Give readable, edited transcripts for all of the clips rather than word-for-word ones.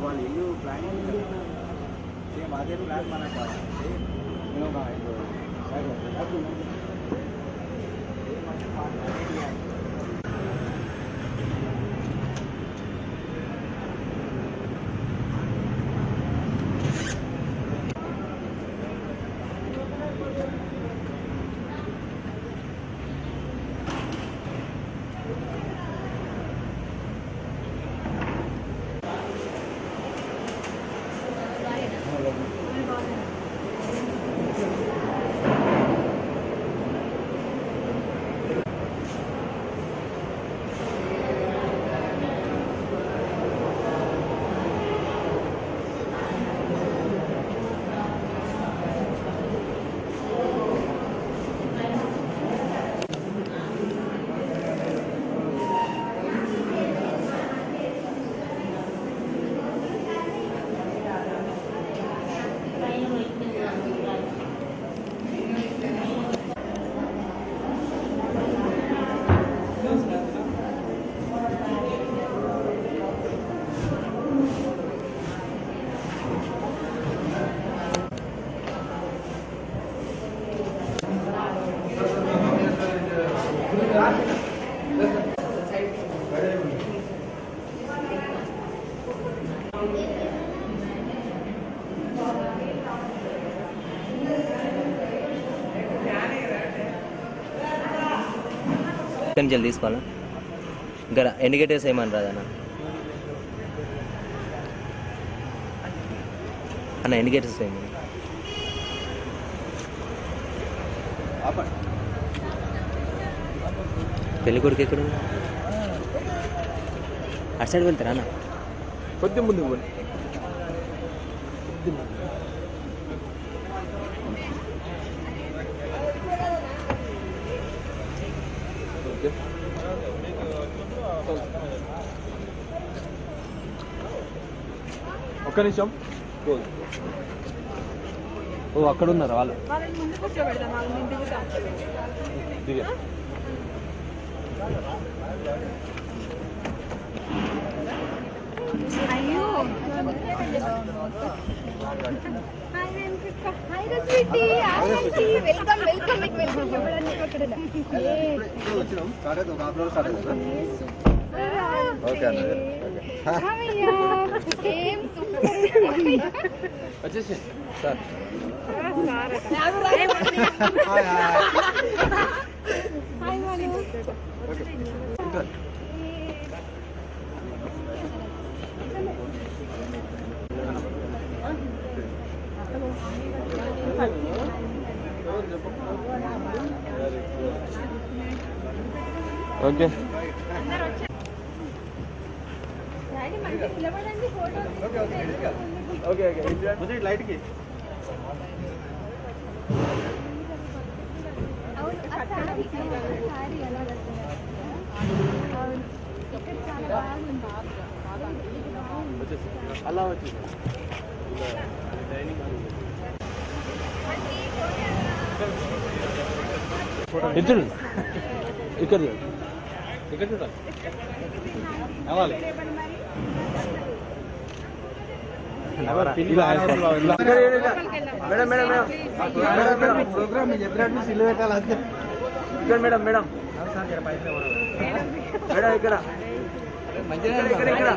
వాళ్ళు ఇల్లు planning same అదే ప్లాన్ మనకు జల్దీ తీసుకోవాలా ఇంకా ఇండికేటర్స్ ఏమని రాదన్న అన్న ఇండికేటర్స్ ఏమని పెళ్ళి కొడుకు ఎక్కడ అటు సైడ్ వెళ్తారా అన్న కొద్ది ముందు ఒక్క నిమిషం ఓ అక్కడ ఉన్నారు వాళ్ళు దిగా అయ్యో వెల్కమ్ వెల్కమ్ వచ్చేసి సార్ ఓకే ఓకే ఓకే లైట్కి అలా వచ్చి చూడండి ఇక్కడ ఇక్కడ చూడాలి అవ్వాలి madam madam madam madam program మీరు చెప్పినట్టు సిల్లు పెట్టాలి అంతే ఇక్కడ మేడం మేడం మేడం ఇక్కడ మంచిగా ఇక్కడ ఇక్కడ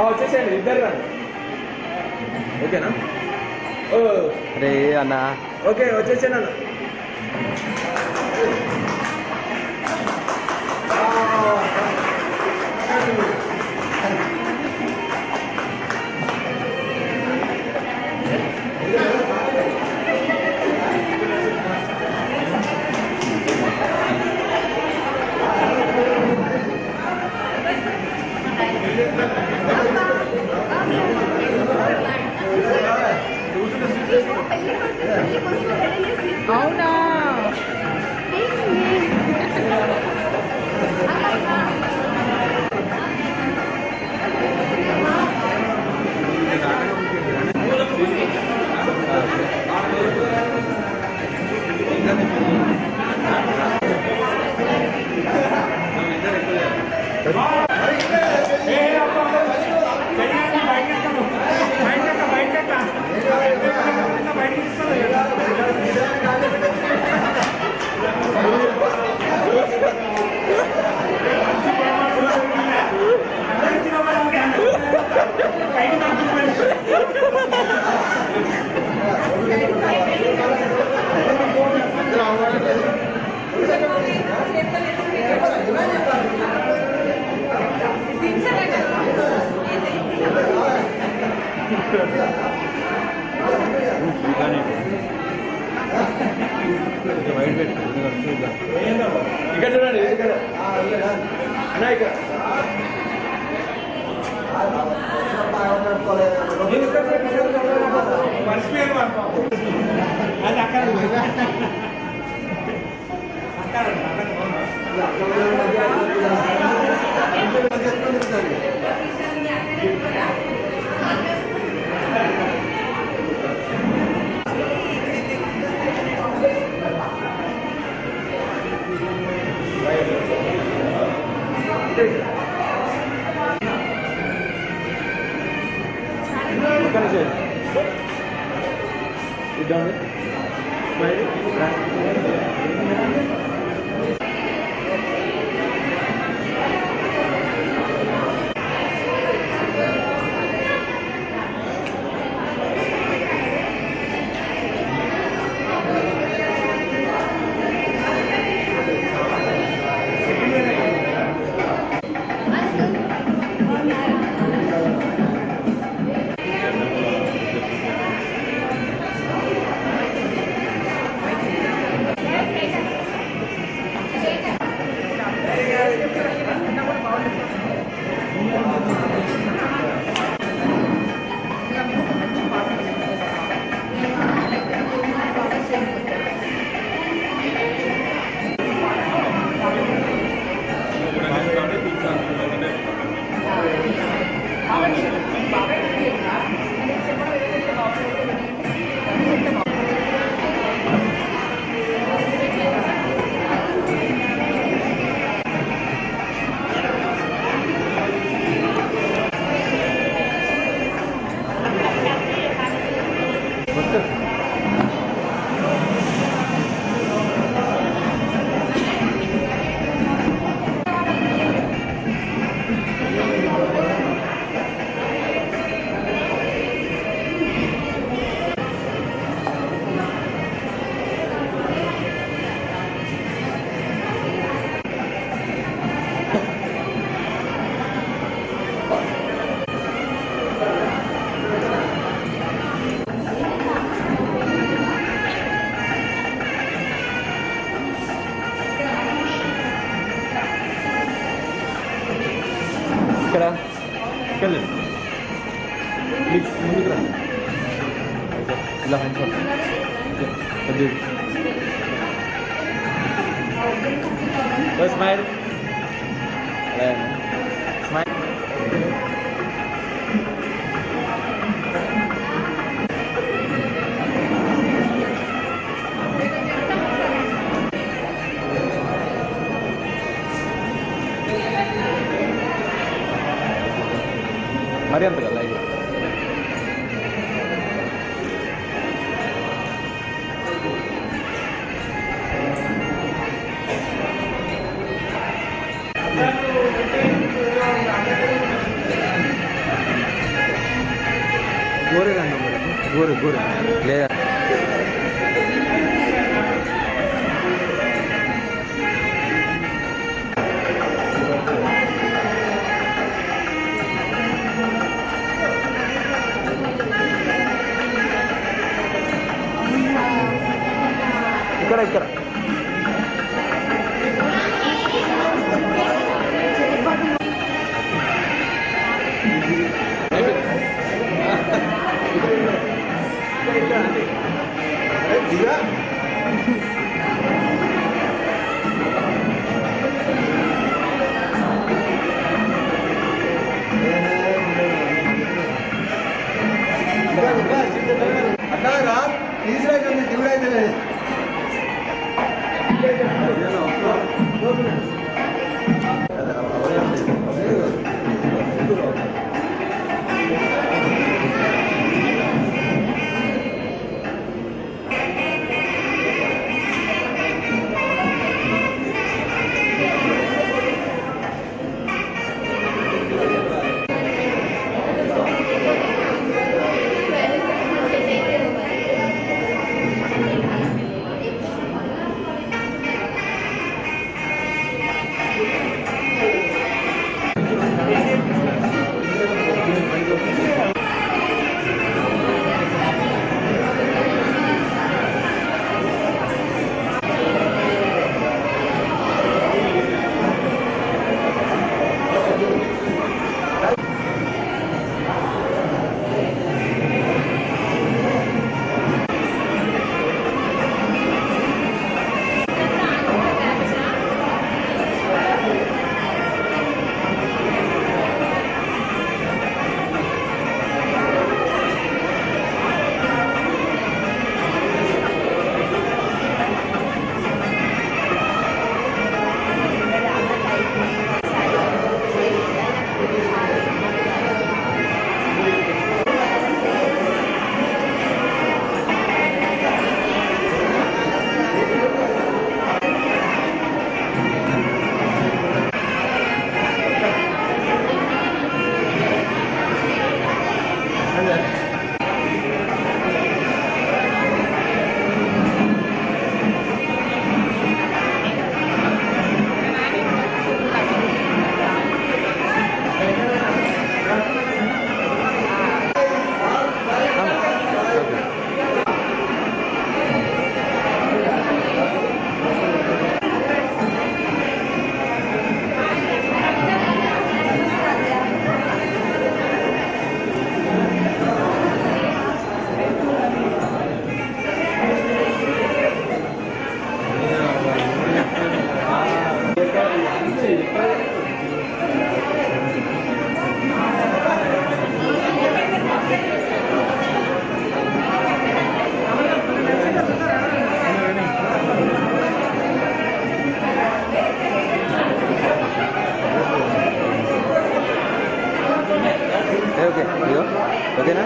వచ్చేసేయండి ఇద్దరు రా ఓకేనా అరే అన్న ఓకే వచ్చేసాను అన్న ఇక్కడ చూడండి ఇక్కడ అన్నా ఇక్కడ అది అక్కడ ప్లీజ్ ముందుకు రా ఇలా హ్యాండ్స్ స్మైల్ స్మైల్ మరి అంత కదా ఇది గోరే రండి గోరే గోరే లేదా ఇక్కడ ఇక్కడ Diga. ఓకే ఇగో ఓకేనా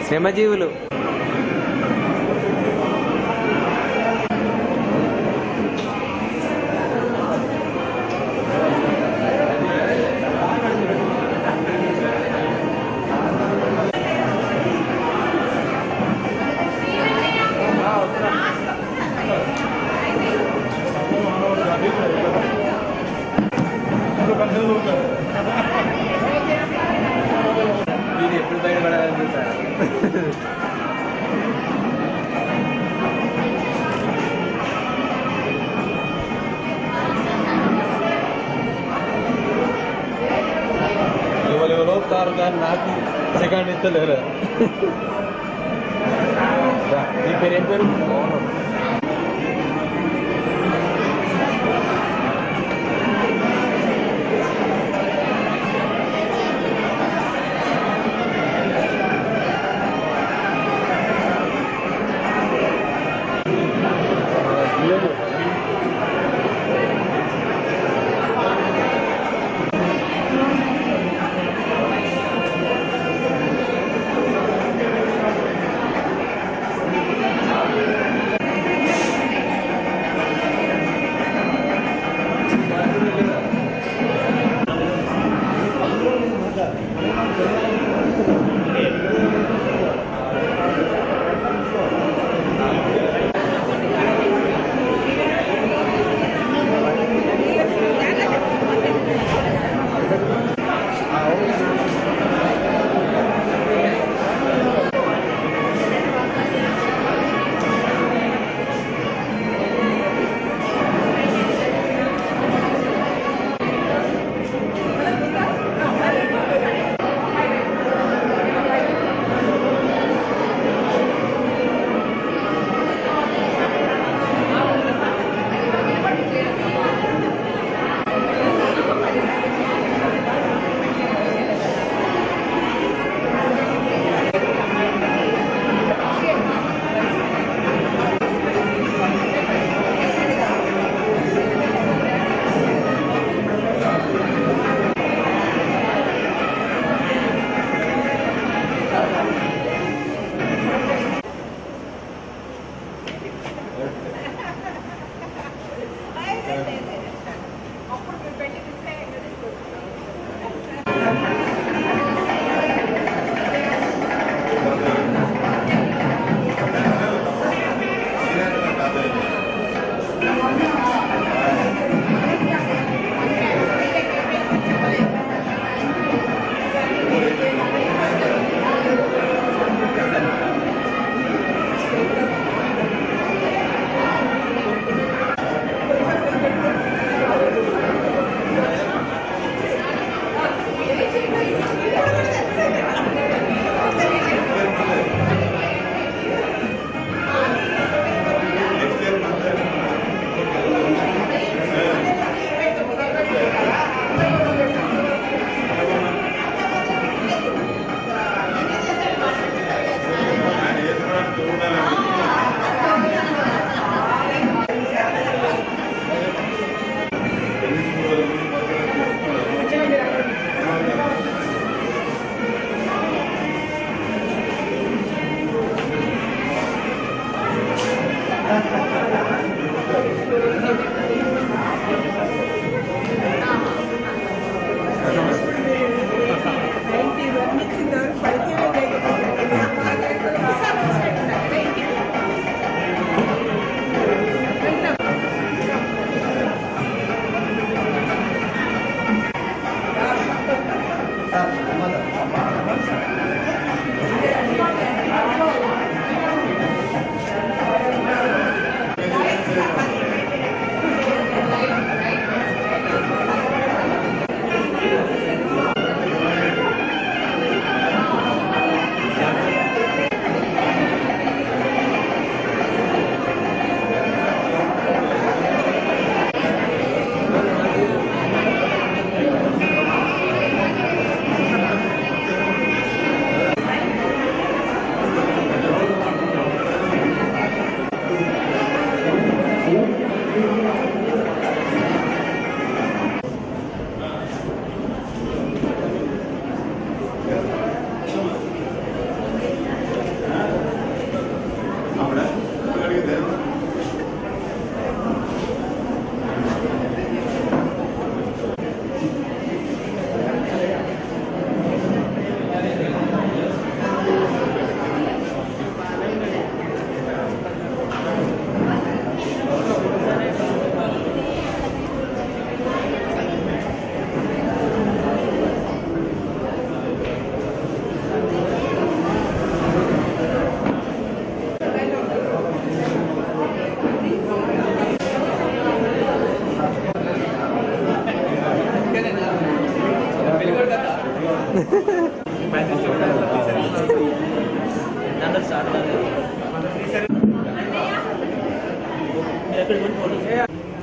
శ్రమజీవులు ఇది ఎప్పుడు బయటపడాలని సార్ ఎవరెవరో వస్తారు కానీ నాకు సెకండ్ ఇస్తలేరు నీ పేరు ఏం పేరు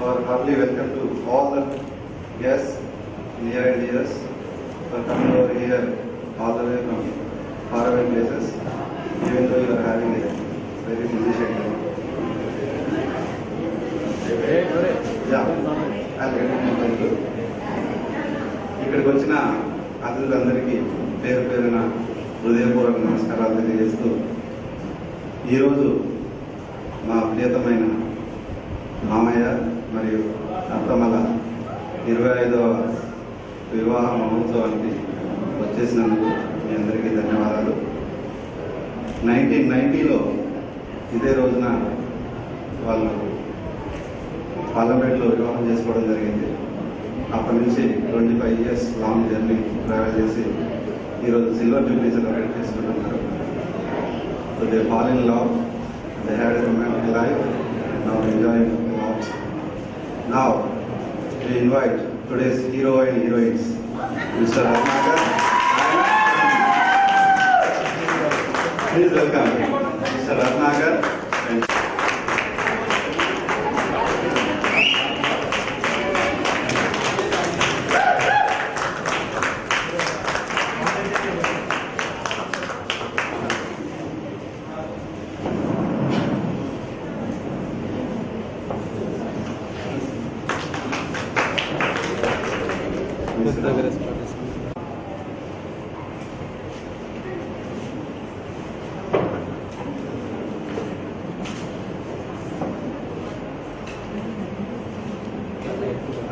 Our hearty welcome to all the guests, near and dears, for coming over here all the way from faraway places, even though you are having a very busy schedule. Yeah, I'll get it. ఇక్కడికి వచ్చిన అతిథులందరికీ పేరు పేరున హృదయపూర్వక నమస్కారాలు తెలియజేస్తూ ఈరోజు మా ప్రియతమైన మామయ్య మరియు అత్తమ్మల 25వ వివాహ మహోత్సవానికి వచ్చేసినందుకు మీ అందరికీ ధన్యవాదాలు. 1990లో ఇదే రోజున వాళ్ళు పార్లమెంట్లో వివాహం చేసుకోవడం జరిగింది. అప్పటి నుంచి 25 years లాంగ్ జర్నీ ట్రావెల్ చేసి ఈరోజు సిల్వర్ జూబ్లీ సెలబ్రేట్ చేసుకుంటున్నారు. So they fall in love, they had a romantic life, now enjoying a lot. Now we invite today's hero and heroines, Mr. Ratnagar. Please welcome Mr. Ratnagar and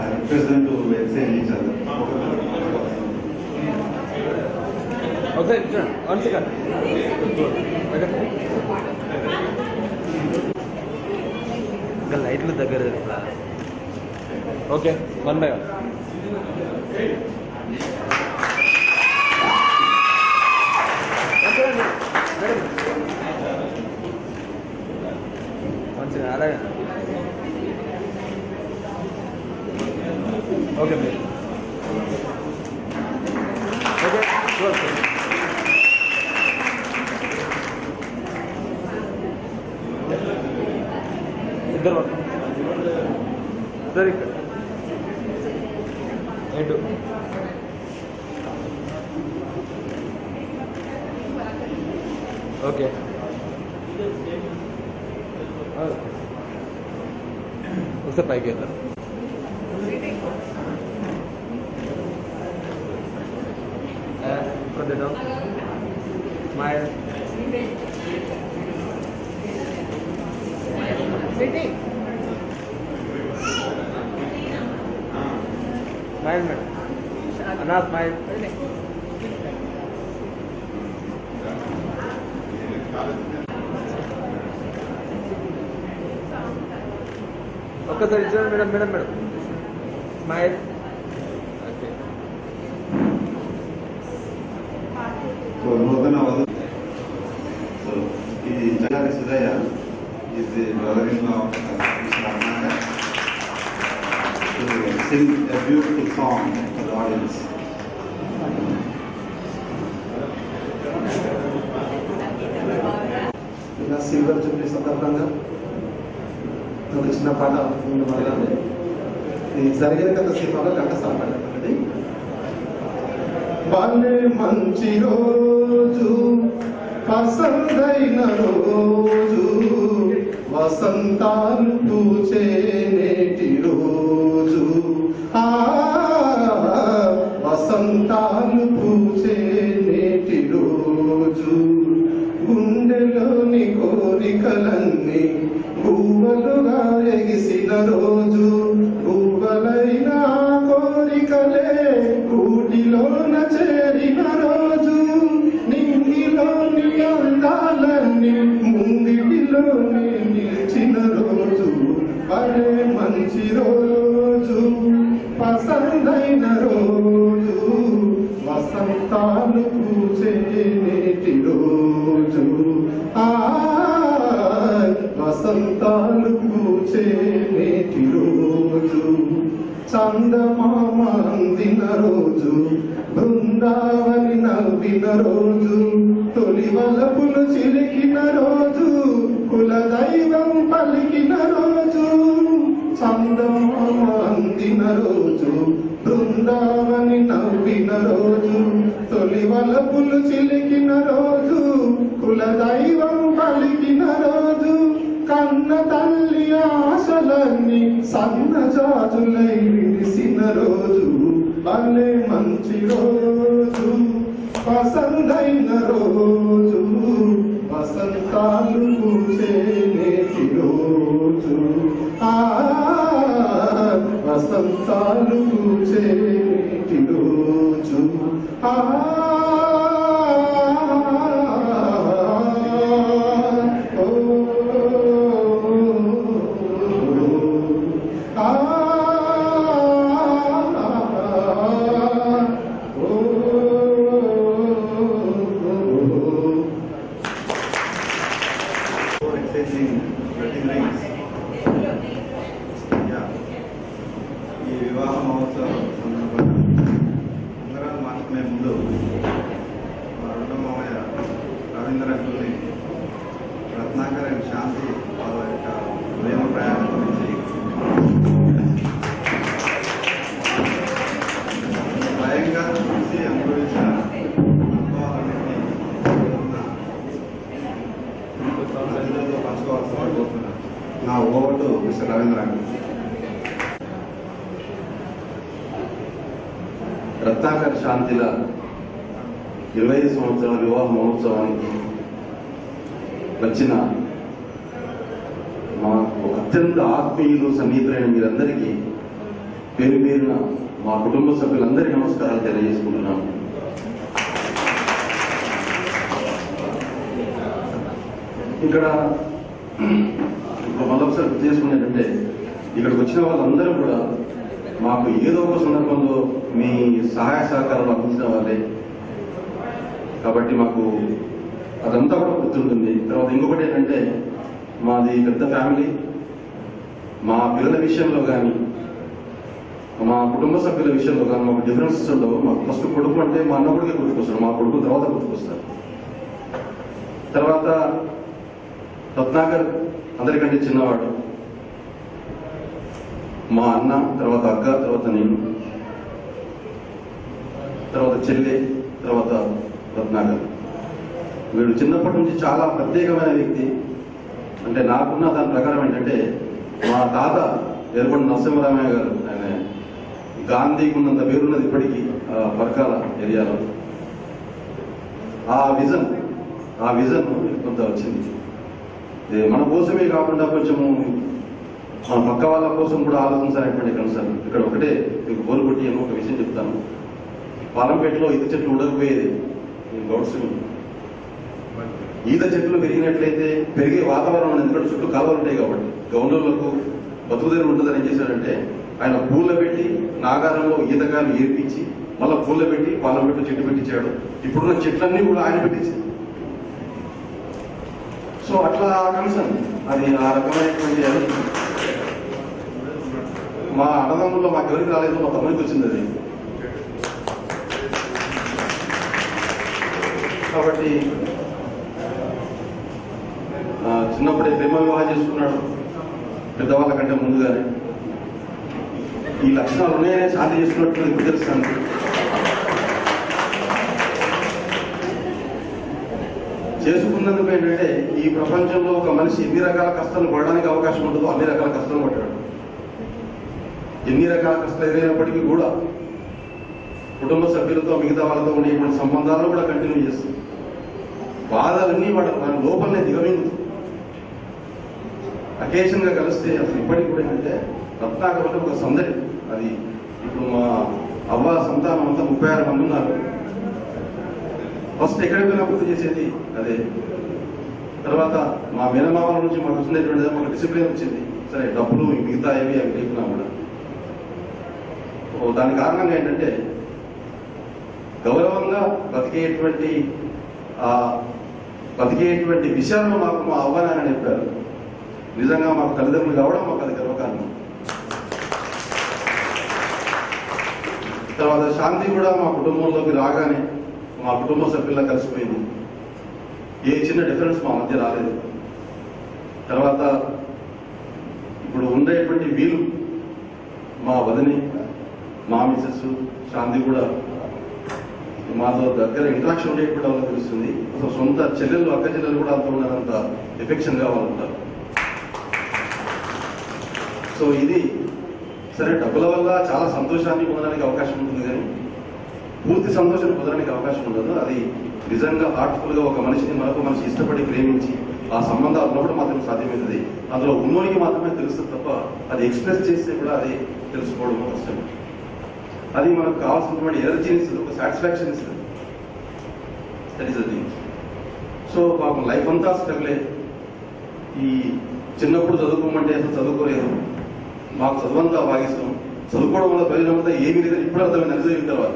I request them to exchange each other. Okay, one second. ఇంకా లైట్లు దగ్గర okay 1 by 1. మంచిగా అలాగే okay మీరు okay ఇద్దరు సరే ఏంటో okay ఒకసారి పైకి వెళ్తారు కొద్దిగా స్మైల్ స్మైల్ మేడం అన్నా స్మైల్. ఒక్కసారి ఇచ్చాను madam madam madam smile. So, Nodana was so the Jagari Sudaya is the brother-in-law of Mr. Ratnakar to sing a beautiful song for the audience. ఇలా సిల్వర్ జూబ్లీ సందర్భంగా ఒక చిన్న పాట మాట్లాడి ఇది జరిగిన కథ సినిమాలో ఘంటసాల పాడండి. భలే మంచి రోజు పసందైన రోజు వసంతాలు పూచే నేటి రోజు వసంతాలు పూచే నేటి రోజు గుండెలోని కోరికలన్నీ గువ్వలుగా ఎగిసిన రోజు గువ్వలైన కోరికలే కూటిలోన చేరిన రోజు నింగిలోని అందాలన్నీ ముంగిటిలోనే నిలిచిన రోజు భలే మంచి రోజు పసందైన రోజు వసంతాలు పూచే నేటి రోజు వసంతాలు పూచే నేటి రోజు చందమామ అందిన రోజు బృందావని నవ్విన రోజు తొలి వలపులు చిలికిన రోజు కులదైవం పలికిన రోజు చందమామ అందిన రోజు బృందావని నవ్విన రోజు తొలి వలపులు చిలికిన రోజు కులదైవం పలికిన రోజు కన్న తల్లి ఆశలన్నీ సన్నజాజులై విరిసిన రోజు భలే మంచి రోజు పసందైన రోజు వసంతాలు పూచే నేటి రోజు వసంతాలు పూచే నేటి రోజు Exchanging wedding rings. Yeah. ఈ వివాహ మహోత్సవం సందర్భంగా ఉంగరాలు మార్చుకునే ముందు మా రెండో మామయ్య రవీంద్ర అంకుల్ని రత్నాకర్ అండ్ శాంతి వాళ్ళ యొక్క ప్రేమ ప్రయాణం గురించి స్వయంగా చూసి అనుభవించిన అనుభవాలన్నింటినీ అతిథులతో పంచుకోవాల్సిన కోరుతున్నాను. నా ఓటు మిస్టర్ రవీంద్ర అంకుల్. రత్నాకర్ శాంతిల 25 సంవత్సరాల వివాహ మహోత్సవానికి వచ్చిన మా ఒక అత్యంత ఆత్మీయులు సన్నిహితులైన మీరందరికీ పేరు పేరున మా కుటుంబ సభ్యులందరికీ నమస్కారాలు తెలియజేసుకుంటున్నాము. ఇక్కడ మళ్ళొకసారి గుర్తు చేసుకునేటంటే ఇక్కడికి వచ్చిన వాళ్ళందరూ కూడా మాకు ఏదో ఒక సందర్భంలో మీ సహాయ సహకారాలు అందించిన వాళ్ళే కాబట్టి మాకు అదంతా కూడా గుర్తుంటుంది. తర్వాత ఇంకొకటి ఏంటంటే మాది పెద్ద ఫ్యామిలీ. మా పిల్లల విషయంలో కానీ మా కుటుంబ సభ్యుల విషయంలో కానీ మాకు డిఫరెన్సెస్ ఉండవు. మాకు ఫస్ట్ కొడుకు అంటే మా అన్న కొడుకే గుర్తుకొస్తారు, మా కొడుకు తర్వాత గుర్తుకొస్తారు. తర్వాత రత్నాకర్ అందరికంటే చిన్నవాడు, మా అన్న, తర్వాత అక్క, తర్వాత నేను, తర్వాత చెల్లి, తర్వాత రత్నాకర్. వీడు చిన్నప్పటి నుంచి చాలా ప్రత్యేకమైన వ్యక్తి. అంటే నాకున్న దాని ప్రకారం ఏంటంటే మా తాత ఎర్రగొండ నరసింహరామయ్య గారు, ఆయన గాంధీకి ఉన్నంత పేరున్నది ఇప్పటికీ పర్కాల ఏరియాలో. ఆ విజన్ కొంత వచ్చింది. మన కోసమే కాకుండా కొంచెము మన పక్క వాళ్ళ కోసం కూడా ఆలోచించాలనేటువంటి కన్సర్న్. ఇక్కడ ఒకటే మీకు బోరు కొట్టి అని ఒక విషయం చెప్తాను. పాలంపేటలో ఈత చెట్లు ఉండకపోయేది గౌడ్స్. ఈత చెట్లు పెరిగినట్లయితే పెరిగే వాతావరణం ఎందుకంటే చుట్టూ కాలువలు ఉంటాయి కాబట్టి గౌండ్లకు బతుకుదేరు ఉంటుందని ఏం చేశాడంటే ఆయన పూల పెట్టి నాగారంలో ఈతగాలు ఏర్పించి మళ్ళీ పూల పెట్టి పాలంపేట చెట్టు పెట్టించాడు. ఇప్పుడున్న చెట్లన్నీ కూడా ఆయన పెట్టించింది. సో అట్లా కన్సర్న్ అది ఆ రకమైనటువంటి అది మా అన్నదమ్ముల్లో మాకెవరికి రాలేదు, మా తమ్ముడికి వచ్చింది అది. కాబట్టి చిన్నప్పుడే ప్రేమ వివాహం చేసుకున్నాడు పెద్దవాళ్ళ కంటే ముందుగానే. ఈ లక్షణాలు ఉన్నాయనే శాంతి చేసుకున్నట్టు ఇప్పుడు తెలుస్తాను. చేసుకున్నందుకు ఏంటంటే ఈ ప్రపంచంలో ఒక మనిషి ఎన్ని రకాల కష్టాలు పడడానికి అవకాశం ఉంటుందో అన్ని రకాల కష్టాలు పడ్డాడు. ఎన్ని రకాల కష్టాలు ఎదురైనప్పటికీ కూడా కుటుంబ సభ్యులతో మిగతా వాళ్ళతో ఉండేటువంటి సంబంధాలు కూడా కంటిన్యూ చేస్తుంది. బాధలన్నీ వాటి లోపలనే దిగమింగుతుంది. అకేషన్ గా కలిస్తే అసలు ఇప్పటికి కూడా ఏంటంటే రత్నాకర్ అంటే ఒక సందడి. అది ఇప్పుడు మా అవ్వ సంతానం అంతా 36 మంది ఉన్నారు. ఫస్ట్ ఎక్కడికి పోయినా గుర్తు చేసేది అదే. తర్వాత మా మేనమామల నుంచి మాకు వచ్చినటువంటి ఒక డిసిప్లిన్ వచ్చింది. సరే డబ్బులు మిగతా ఏవి అవి లేకున్నా కూడా దాని కారణంగా ఏంటంటే గౌరవంగా బతికేటువంటి విషయాల్లో మాకు మా అవ్వనాన్ని చెప్పారు. నిజంగా మాకు తల్లిదండ్రులు కావడం మాకు అది గర్వకారణం. తర్వాత శాంతి కూడా మా కుటుంబంలోకి రాగానే మా కుటుంబ సభ్యుల్లా కలిసిపోయింది. ఏ చిన్న డిఫరెన్స్ మా మధ్య రాలేదు. తర్వాత ఇప్పుడు ఉండేటువంటి వీలు మా వదిని మా మిసెస్ శాంతి కూడా మాతో దగ్గర ఇంట్రాక్షన్ ఉండేటువంటి వాళ్ళకి తెలుస్తుంది. అసలు సొంత చెల్లెళ్ళు అక్క చెల్లెలు కూడా అంత ఉన్నదంత ఎఫెక్షన్గా వాళ్ళు ఉంటారు. సో ఇది సరే డబ్బుల వల్ల చాలా సంతోషాన్ని పొందడానికి అవకాశం ఉంటుంది కానీ పూర్తి సంతోషాన్ని పొందడానికి అవకాశం ఉండదు. అది నిజంగా హార్ట్ఫుల్గా ఒక మనిషిని మరొక మనిషి ఇష్టపడి ప్రేమించి ఆ సంబంధాలు ఉన్నప్పుడు మాత్రమే సాధ్యమవుతుంది. అందులో ఉన్నోనికి మాత్రమే తెలుస్తుంది తప్ప అది ఎక్స్ప్రెస్ చేస్తే కూడా అది తెలుసుకోవడం కష్టం. అది మనకు కావాల్సినటువంటి ఎనర్జీని ఇస్తుంది, ఒక సాటిస్ఫాక్షన్ ఇస్తుంది. That is the thing. So పాపం లైఫ్ అంతా స్ట్రగులే. ఈ చిన్నప్పుడు చదువుకోమంటే అసలు చదువుకోలేదు. మాకు చదువంతా భాగిస్తాం. చదువుకోవడం వల్ల ప్రయోజనం అంతా ఏమీ లేదని ఇప్పుడు అర్థమైంది అనుభవించిన తర్వాత.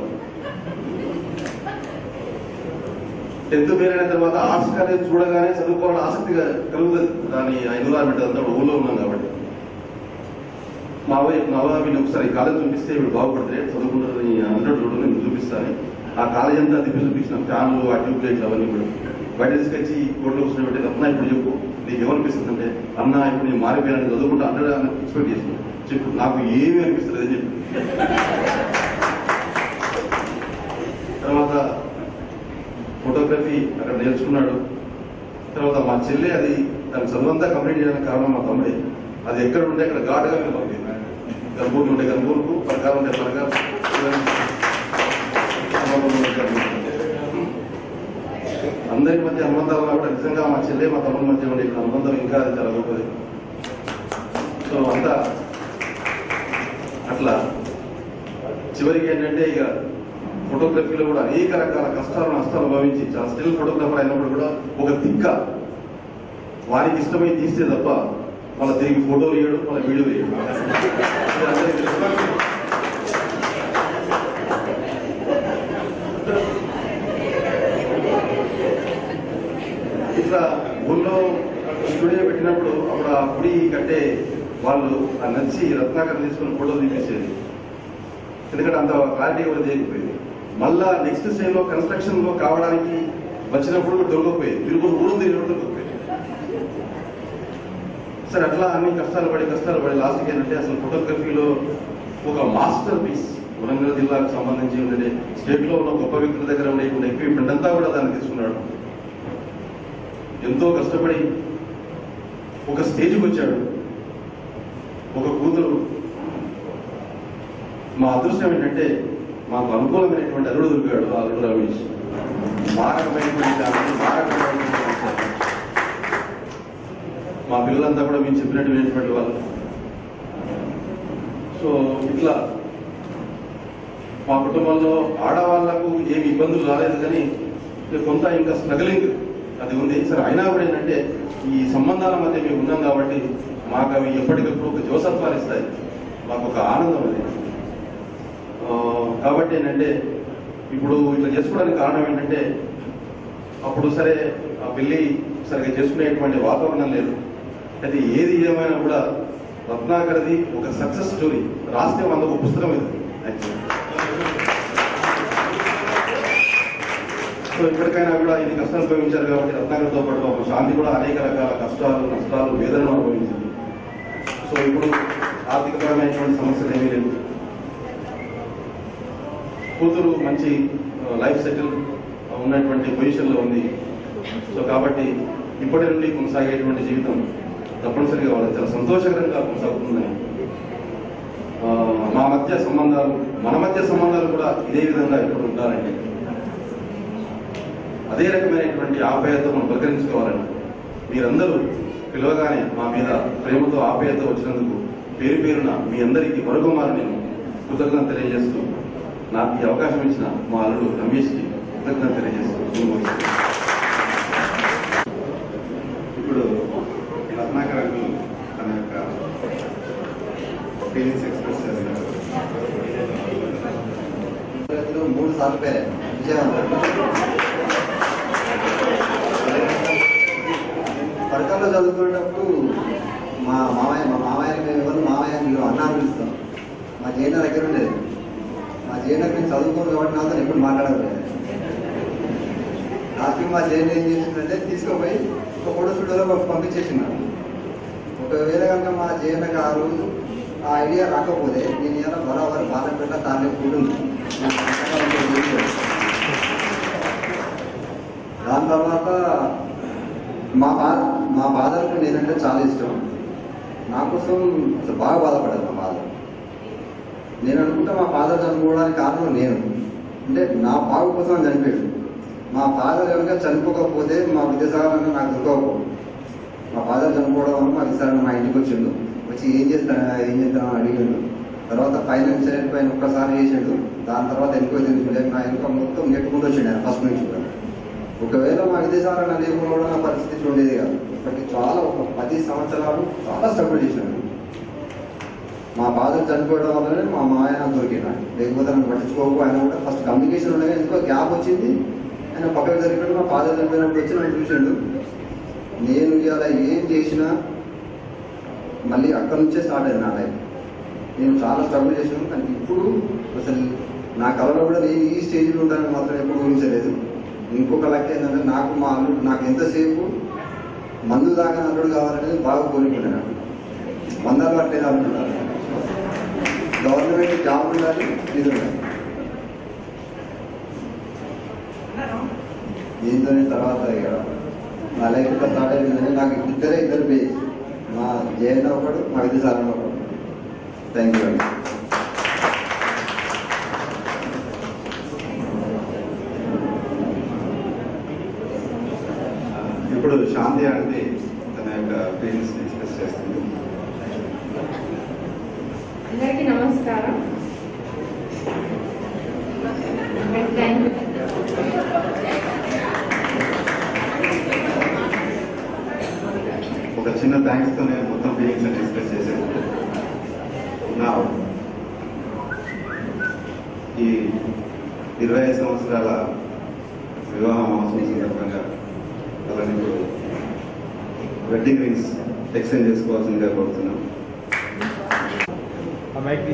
10th ఫెయిల్ అయిన తర్వాత ఆర్ట్స్ కాలేజ్ చూడగానే చదువుకోవాలని ఆసక్తిగా కలుగుతుంది. దాని ఎన్విరాన్మెంట్ అంతా ఊళ్ళో ఉన్నాం కాబట్టి మా వీళ్ళు ఒకసారి కాలేజ్ చూపిస్తే వీడు బాగుపడితే చదువుకుంటుంది అందరూ చూడడం నేను చూపిస్తాను. ఆ కాలేజ్ అంతా తిప్పి చూపించిన ఫ్యాన్లు ఆ ట్యూబ్ లైట్లు అవన్నీ కూడా బయట తీసుకొచ్చి కోర్టులో కూర్చొని అన్నా ఇప్పుడు చెప్పు నీకు ఏమనిపిస్తుంది అంటే అన్నా ఇప్పుడు నేను మారిపోయాను చదువుకుంటా అందరూ ఎక్స్పెక్ట్ చేస్తున్నాను. చెప్పు నాకు ఏమీ అనిపిస్తుంది అని చెప్పి. తర్వాత ఫోటోగ్రఫీ అక్కడ నేర్చుకున్నాడు. తర్వాత మా చెల్లి అది తన చదువంతా కంప్లీట్ చేయడానికి కారణం మా తమ్ముడే. అది ఎక్కడ ఉంటే అక్కడ ఘాటుగా వెళ్ళిపోయింది. గర్భూరు ఉంటే గర్భూరుకు, పరకాలు ఉంటే పరకాలు, అందరి మధ్య అనుబంధాలు కూడా నిజంగా మా చెల్లె మా తమ్ముడి మధ్య ఉండే అనుబంధం ఇంకా అది చాలా గొప్పది. సో అంతా అట్లా చివరికి ఏంటంటే ఇక ఫోటోగ్రఫీలో కూడా అనేక రకాల కష్టాలు నష్టాలు భావించి చాలా స్టిల్ ఫోటోగ్రాఫర్ అయినప్పుడు కూడా ఒక దిక్క వారికి ఇష్టమై తీస్తే తప్ప వాళ్ళ తిరిగి ఫోటోలు వేయడం వాళ్ళ వీడియో వేయడం ఇట్లా ఊళ్ళో స్టూడియో పెట్టినప్పుడు అప్పుడు ఆ గుడి కట్టే వాళ్ళు ఆ నచ్చి రత్నాకర్ తీసుకుని ఫోటోలు తీపించేది. ఎందుకంటే అంత క్లారిటీ కూడా చేయకపోయింది. మళ్ళా నెక్స్ట్ స్టేజ్ లో కన్స్ట్రక్షన్ లో కావడానికి వచ్చినప్పుడు దొరకకపోయేది. తిరుగుడు ఊరు దొరకకపోయేది. సరే అట్లా అన్ని కష్టాలు పడి లాస్ట్కి ఏంటంటే అసలు ఫోటోగ్రఫీలో ఒక మాస్టర్ పీస్ వరంగల్ జిల్లాకు సంబంధించి ఉండే స్టేట్ లో ఉన్న గొప్ప వ్యక్తుల దగ్గర ఉండేటువంటి ఎక్విప్మెంట్ అంతా కూడా దాన్ని తీసుకున్నాడు. ఎంతో కష్టపడి ఒక స్టేజ్కి వచ్చాడు. ఒక కూతురు మా అదృష్టం ఏంటంటే మాకు అనుకూలమైనటువంటి అల్లుడు దొరికాడు. ఆ అల్లుడు రమేష్ మారకమైనటువంటి మా పిల్లలంతా కూడా మేము చెప్పినట్టు వినేటువంటి వాళ్ళు. సో ఇట్లా మా కుటుంబంలో ఆడవాళ్లకు ఏమి ఇబ్బందులు రాలేదు, కానీ కొంత ఇంకా స్ట్రగలింగ్ అది ఉంది. సరే అయినా కూడా ఏంటంటే ఈ సంబంధాల మధ్య మేము ఉన్నాం కాబట్టి మాకు అవి ఎప్పటికప్పుడు ఒక జోసత్వాలు ఇస్తాయి, మాకు ఒక ఆనందం అది. కాబట్టి ఏంటంటే ఇప్పుడు ఇట్లా చేసుకోవడానికి కారణం ఏంటంటే అప్పుడు సరే ఆ పెళ్లి సరిగ్గా చేసుకునేటువంటి వాతావరణం లేదు. అయితే ఏది ఏమైనా కూడా రత్నాకర్ది ఒక సక్సెస్ స్టోరీ రాస్తే 100 పుస్తకం ఇది యాక్చువల్లీ. సో ఇప్పటికైనా కూడా ఇది కష్టాలు అనుభవించారు కాబట్టి రత్నాకర్తో పాటు ఒక శాంతి కూడా అనేక రకాల కష్టాలు, నష్టాలు, వేదనలు అనుభవించింది. సో ఇప్పుడు ఆర్థికపరమైనటువంటి సమస్యలు ఏమీ లేవు. కూతురు మంచి లైఫ్ సెటిల్ ఉన్నటువంటి పొజిషన్లో ఉంది. సో కాబట్టి ఇప్పటి నుండి కొనసాగేటువంటి జీవితం తప్పనిసరిగా వాళ్ళకి చాలా సంతోషకరంగా కొనసాగుతుందని, మా మధ్య సంబంధాలు, మన మధ్య సంబంధాలు కూడా ఇదే విధంగా ఇప్పుడు ఉండాలండి. అదే రకమైనటువంటి ఆప్యాయత మనం పలకరించుకోవాలండి. మీరందరూ పిలవగానే మా మీద ప్రేమతో ఆప్యాయత వచ్చినందుకు పేరు పేరున మీ అందరికీ మరొకమారు నేను కృతజ్ఞత తెలియజేస్తూ, నాకు ఈ అవకాశం ఇచ్చిన మా అల్లుడు రమేష్కి కృతజ్ఞత తెలియజేస్తూ ఇప్పుడు రత్నాకర్ అంకుల్ తన యొక్క ఫీలింగ్స్ ఎక్స్ప్రెస్ చేశారు. 3 సార్లు పడకల్లో చదువుకునేటప్పుడు మా మామయ్య మేము ఎవరు మామయ్య మీరు అన్నా పిలుస్తాం. మా జైన దగ్గర ఉండేది. మా జైనకు మేము చదువుకోరు కాబట్టి నాతో ఎప్పుడు మాట్లాడలేదు. లాస్ట్కి మా జైన్ ఏం చేసిందంటే తీసుకుపోయి ఒక ఫోటో స్టూడియోలో పంపించేసినాను. ఒకవేళ కనుక మా జైనకు ఆ రోజు ఆ ఐడియా రాకపోతే నేను ఇలా బరాబర్ బాధపెట్ట తానే కూడుంది. దాని తర్వాత మా ఫాదర్కి నేనంటే చాలా ఇష్టం. నా కోసం బాగా బాధపడ్డాను. మా ఫాదర్, నేను అనుకుంటా మా ఫాదర్ చనిపోవడానికి కారణం నేను, అంటే నా బాగు కోసం చనిపోయాడు. మా ఫాదర్ కనుక చనిపోకపోతే మా విద్యాసాగర్ నాకు దొరకకపోదు. మా ఫాదర్ చనిపోవడం వల్ల మా విద్యాసాగర్ మా ఇంటికి వచ్చిండు. వచ్చి ఏం చేస్తాను అని అడిగాడు. తర్వాత ఫైనాన్షియల్ పైన ఒక్కసారి చేసాడు. దాని తర్వాత ఎంక్వైరీ తెలుసుకోలేదు. నా వెనుక మొత్తం నెట్టుకుంటూ వచ్చిండు ఆయన ఫస్ట్ నుంచి కూడా. ఒకవేళ మా విదేశాలను లేకపోవడం నా పరిస్థితి ఉండేది కాదు. ఇప్పటికి చాలా ఒక 10 సంవత్సరాలు చాలా స్ట్రగుల్ చేసినాను. మా ఫాదర్ చనిపోవడం వల్లనే మా మాయ దొరికినాడు. లేకపోతే నన్ను పట్టించుకోకు. ఆయన కూడా ఫస్ట్ కమ్యూనికేషన్ ఉండగా ఎందుకో గ్యాప్ వచ్చింది. ఆయన పక్కకు జరిగినట్టు మా ఫాదర్ చనిపోయినప్పుడు వచ్చి నన్ను చూసిండు. నేను ఇలా ఏం చేసినా మళ్ళీ అక్కడి నుంచే స్టార్ట్ అయింది నా లైఫ్. నేను చాలా స్ట్రగుల్ చేసాను. కానీ ఇప్పుడు అసలు నా కళలో కూడా నేను ఈ స్టేజ్లో ఉంటానని మాత్రం ఎప్పుడు ఊహించలేదు. ఇంకొక లెక్క ఏంటంటే నాకు మా అల్లుడు నాకు ఎంతసేపు మందు దాకా అల్లుడు కావాలనేది బాగా కోరుకున్నాను. మందాలు పట్టలేదు అనుకుంటాను. గవర్నమెంట్ జాబ్ ఉండాలి, ఇది ఉండాలి. దీంతోనే తర్వాత నా లైఫ్ స్టార్ట్ అయింది. నాకు ఇద్దరు బేస్, మా జయన్ ఒకడు, మా విద్యాసాగర్ ఒకడు. థ్యాంక్ యూ అండి. ఇప్పుడు శాంతి ఆంటీ తన యొక్క ఫీలింగ్స్ ఎక్స్ప్రెస్ చేస్తుంది. అందరికీ నమస్కారం. ఒక చిన్న థ్యాంక్స్ తోనే మొత్తం ఫీలింగ్స్ అని ఎక్స్ప్రెస్ చేశాను. నా ఈ 25 సంవత్సరాల వివాహ మహోత్సవం సందర్భంగా అలానే ఇప్పుడు వెడ్డింగ్ రింగ్స్ ఎక్స్చేంజ్ చేసుకోవాల్సిందిగా కోరుతున్నాం. శుభలేఖ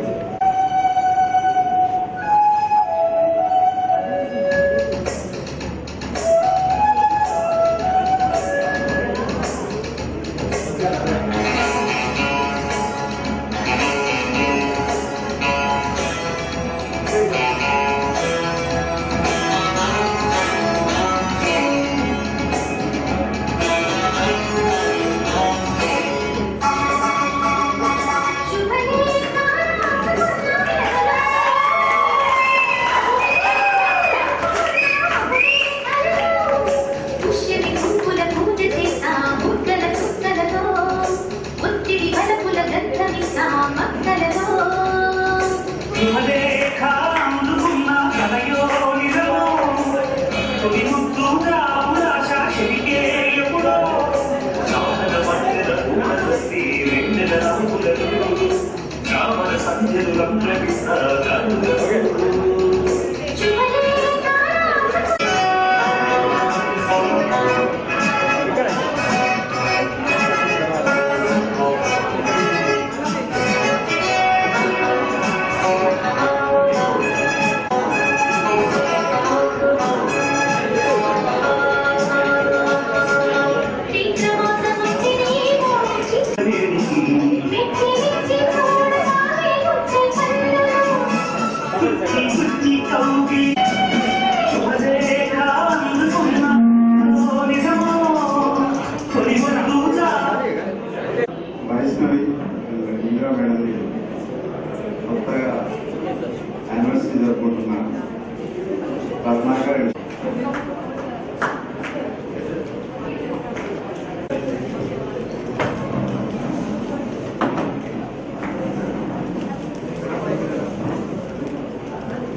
రత్నాకర్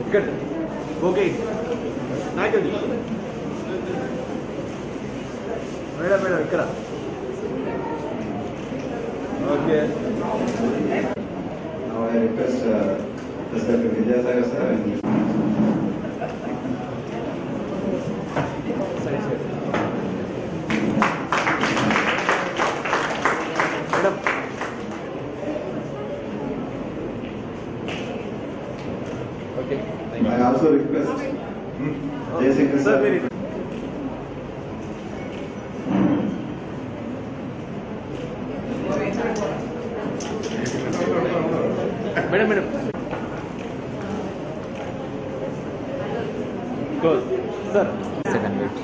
ఇక్కడ ఓకే నాయకుడి మేడం మేడం ఇక్కడ okay Now I request Mr. Vidyasagar sir and madam okay I also request Jayasekhar sir. Madam madam close sir second wait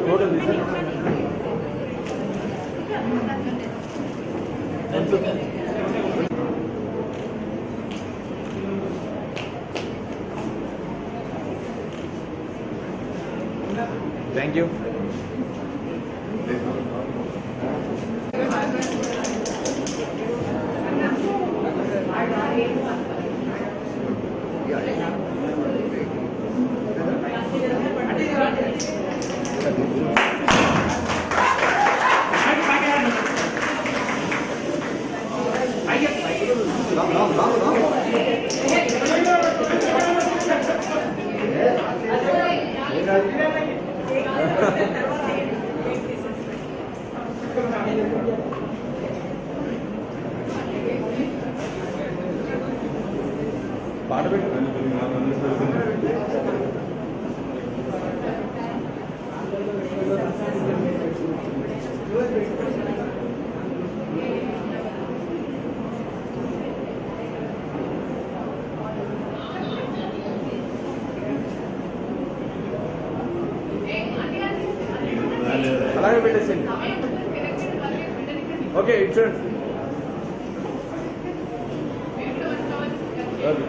total thank you పాట పెట్టు అలాగే పెట్టేసింది okay it's okay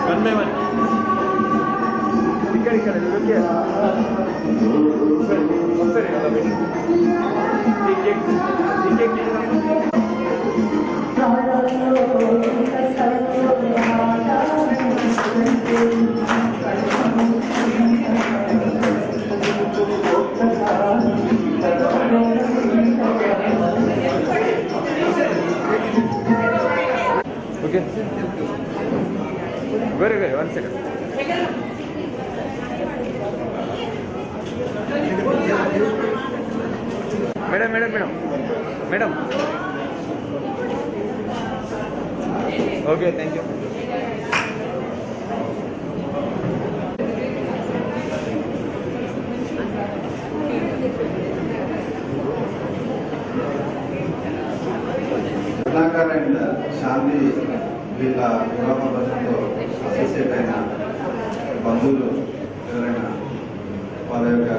one by one ఇక్కడ ఇక్కడ okay ఒకసారి కదా పెట్టి okay very very 1 second madam madam madam madam okay thank you Ratnakar and Shanti వీళ్ళ వివాహ బంధంతో అసోసియేట్ అయిన బంధువులు ఎవరైనా వాళ్ళ యొక్క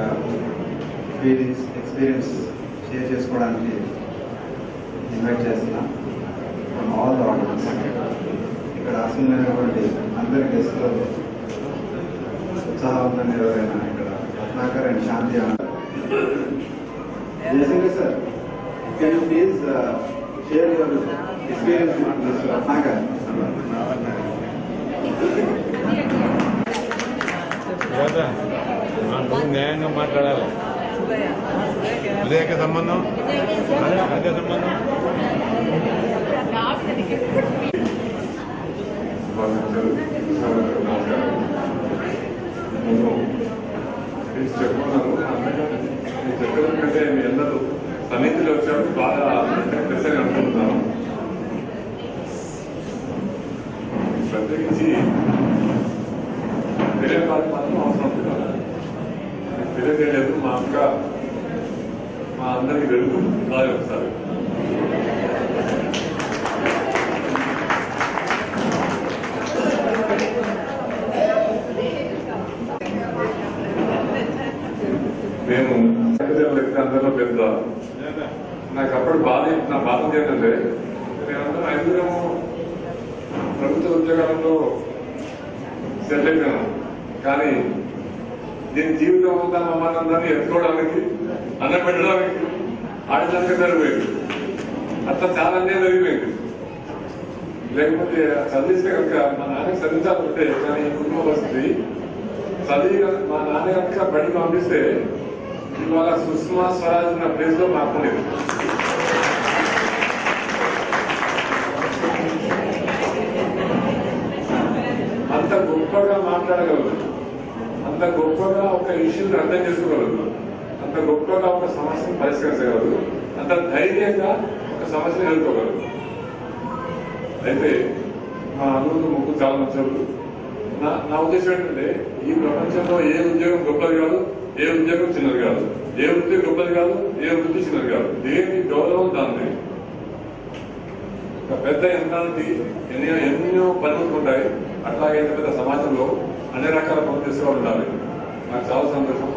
ఫీలింగ్స్ ఎక్స్పీరియన్స్ షేర్ చేసుకోవడానికి ఇన్వైట్ చేస్తున్నాం ఫ్రమ్ ఆల్ ద ఆడియన్స్. ఇక్కడ ఆసీనులైనటువంటి అందరి గెస్టులు ఉత్సాహవంతంగా ఎవరైనా ఇక్కడ Ratnakar and Shanti Jayashankar sir, can you please share your experience with this Ratnakar? న్యాయంగా మాట్లాడాలి. అదే సంబంధం అదే సంబంధం చెప్పడం కంటే మీ అందరూ సన్నిధిలో వచ్చారు బాగా ప్రశ్నగా అనుకుంటున్నాను. ప్రత్యేకించి తెలియని మాత్రం అవసరం కాదు. తెలియలేదు మా అక్క మా అందరికి వెలుగు బాగా ఒకసారి పెద్ద నాకు అప్పుడు బాధ నా బాధ ఏంటంటే నేనంతా ఐదుగురము ప్రభుత్వ ఉద్యోగాలలో సెటిల్ అయిపోయాను. కానీ దీని జీవితం అంతా మమ్మల్ని ఎత్తుకోవడానికి అన్నం పెట్టడానికి ఆడడానికి సరిపోయింది. అట్లా చాలా అన్యాయం జరిగిపోయింది. లేకపోతే చదివిస్తే కనుక మా నాన్నకి చదివించాలంటే కానీ కుటుంబ పరిస్థితి చదివి మా నాన్న కనుక బడికి పంపిస్తే ఇవాళ సుష్మా స్వరాజ్ ఉన్న ప్లేస్ లో మాకుండేది. అంత గొప్పగా మాట్లాడగలదు, అంత గొప్పగా ఒక ఇష్యూని అర్థం చేసుకోగలదు, అంత గొప్పగా ఒక సమస్యను పరిష్కరించగలదు, అంత ధైర్యంగా ఒక సమస్యను ఎదుర్కోగలదు. అయితే మా అనుభవం ముగ్గురు చాలా మంచి. నా ఉద్దేశం ఏంటంటే ఈ ప్రపంచంలో ఏ ఉద్యోగం గొప్పది కాదు, ఏ ఉద్యోగం చిన్నది కాదు, ఏ వృత్తి గొప్పది కాదు, ఏ వృత్తి చిన్నది కాదు. దేని గౌరవం దాన్ని. పెద్ద యంత్రానికి ఎన్నో పనులు ఉంటాయి. అట్లాగే పెద్ద సమాజంలో అన్ని రకాల పనులు చేసేవాళ్ళు ఉండాలి. నాకు చాలా సంతోషం.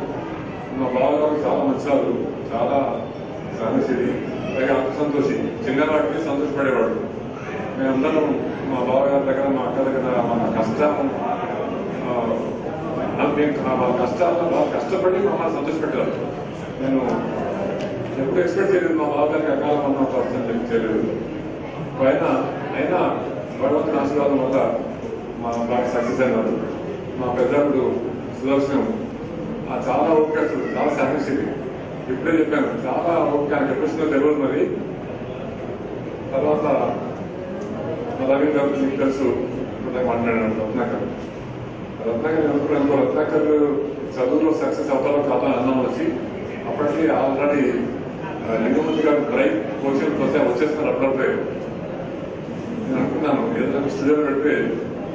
మా బావగారు చాలా మంచివారు, చాలా సహనశీలి, పైగా అంత సంతోషి. చిన్నవాడికి సంతోషపడేవాడు. మేమందరం మా బావగారి దగ్గర, మా అక్క దగ్గర మన కష్టం వాళ్ళ కష్టాలను బాగా కష్టపడి మమ్మల్ని సంతోషపెట్టారు. నేను ఎప్పుడు ఎక్స్పెక్ట్ చేయలేదు మా బావగారికి అకాలం ఉన్న పర్సన్ చేయలేదు. అయినా భగవంతుని ఆశీర్వాదం వల్ల మా బాగా సక్సెస్ అయినారు. మా పెద్దప్పుడు సుదర్శనం చాలా ఓపిక, చాలా సహనశీలి. ఇప్పుడే చెప్పాను, చాలా ఓపిక. ఆయన ఎప్పుడు తెలియదు. మరి తర్వాత రవీంద్ర గారు మీకు తెలుసు, మాట్లాడాను. రత్నాకర్ అనుకున్నాను. రత్నాకర్ చదువులో సక్సెస్ అవుతారో కాదా అన్నం వచ్చి అప్పటికి ఆల్రెడీ లింగమంత్రి గారు బ్రైట్ కోచింగ్ వచ్చేస్తున్నారు. అప్పుడప్పుడే నేను అనుకున్నాను ఏదైనా స్టూడియోలో పెడితే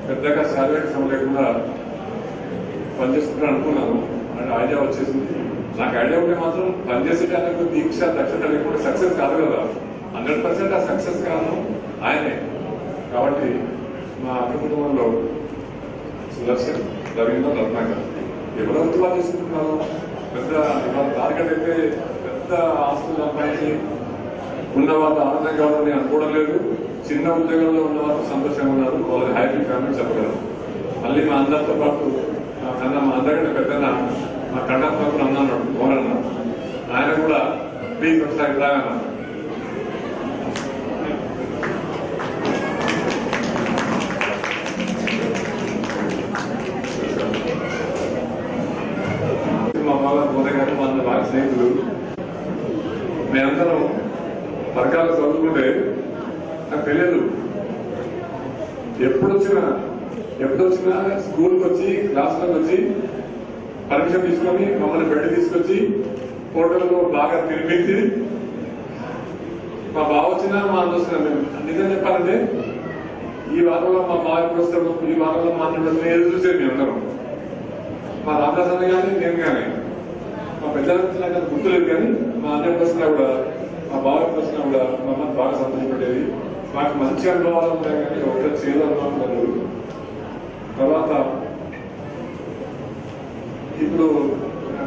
పెద్దగా శారీరక శ్రమ లేకుండా పనిచేస్తున్నా అనుకున్నాను. అండ్ ఐడియా వచ్చేసింది. నాకు ఐడియా ఉంటే మాత్రం పనిచేసేటానికి దీక్ష దక్షత లేకుండా సక్సెస్ కాదు కదా. 100% ఆ సక్సెస్ కాను ఆయనే. కాబట్టి మా అక్క కుటుంబంలో సుదర్శన్, రవీంద్ర, రత్నాకర్ ఎవరెవరు వాళ్ళు చేసుకుంటున్నారు. పెద్ద ఇవాళ టార్గెట్ అయితే పెద్ద ఆస్తులు సంపాదించి ఉన్నవాళ్ళు ఆనందంగా ఉందని అనుకోవడం లేదు. చిన్న ఉద్యోగంలో ఉన్నవాళ్ళు సంతోషంగా ఉన్నారు. వాళ్ళకి హ్యాపీ ఫ్యామిలీ చెప్పగలరు. మళ్ళీ మా అందరితో పాటు మా అందరికంటే పెద్దన మా కండక్టర్ అన్నాడు ఓరన్న, ఆయన కూడా ప్లీజ్ ఒకసారి ఇలాగన్నా. మా బాగా పోతే కానీ మా బాగా స్నేహితులు. మేమందరం వర్గాలు చదువుకుంటే నాకు తెలియదు. ఎప్పుడు వచ్చినా స్కూల్కి వచ్చి క్లాసులకు వచ్చి పర్మిషన్ తీసుకొని మమ్మల్ని బయట తీసుకొచ్చి హోటల్లో బాగా తినిపించి మా బావ వచ్చినా మా అన్న మేము నిజం చెప్పాలంటే ఈ వారంలో మా బావ ఎప్పుడు వస్తాడు, ఈ వారంలో మా అన్న ఎదురు చూసేది మేము అందరం. మా రామదాస్ అన్న కానీ నేను కానీ మా పెద్దలకు నాకు గుర్తులేదు. కానీ మా అన్న ఎప్పుడు వచ్చినా కూడా, మా బావ ఎప్పుడు వచ్చినా కూడా మమ్మల్ని బాగా సంతోషపెట్టేది. మాకు మంచి అనుభవాలు ఉంటాయి కానీ ఒక చేదు అనుభవం లేదు. తర్వాత ఇప్పుడు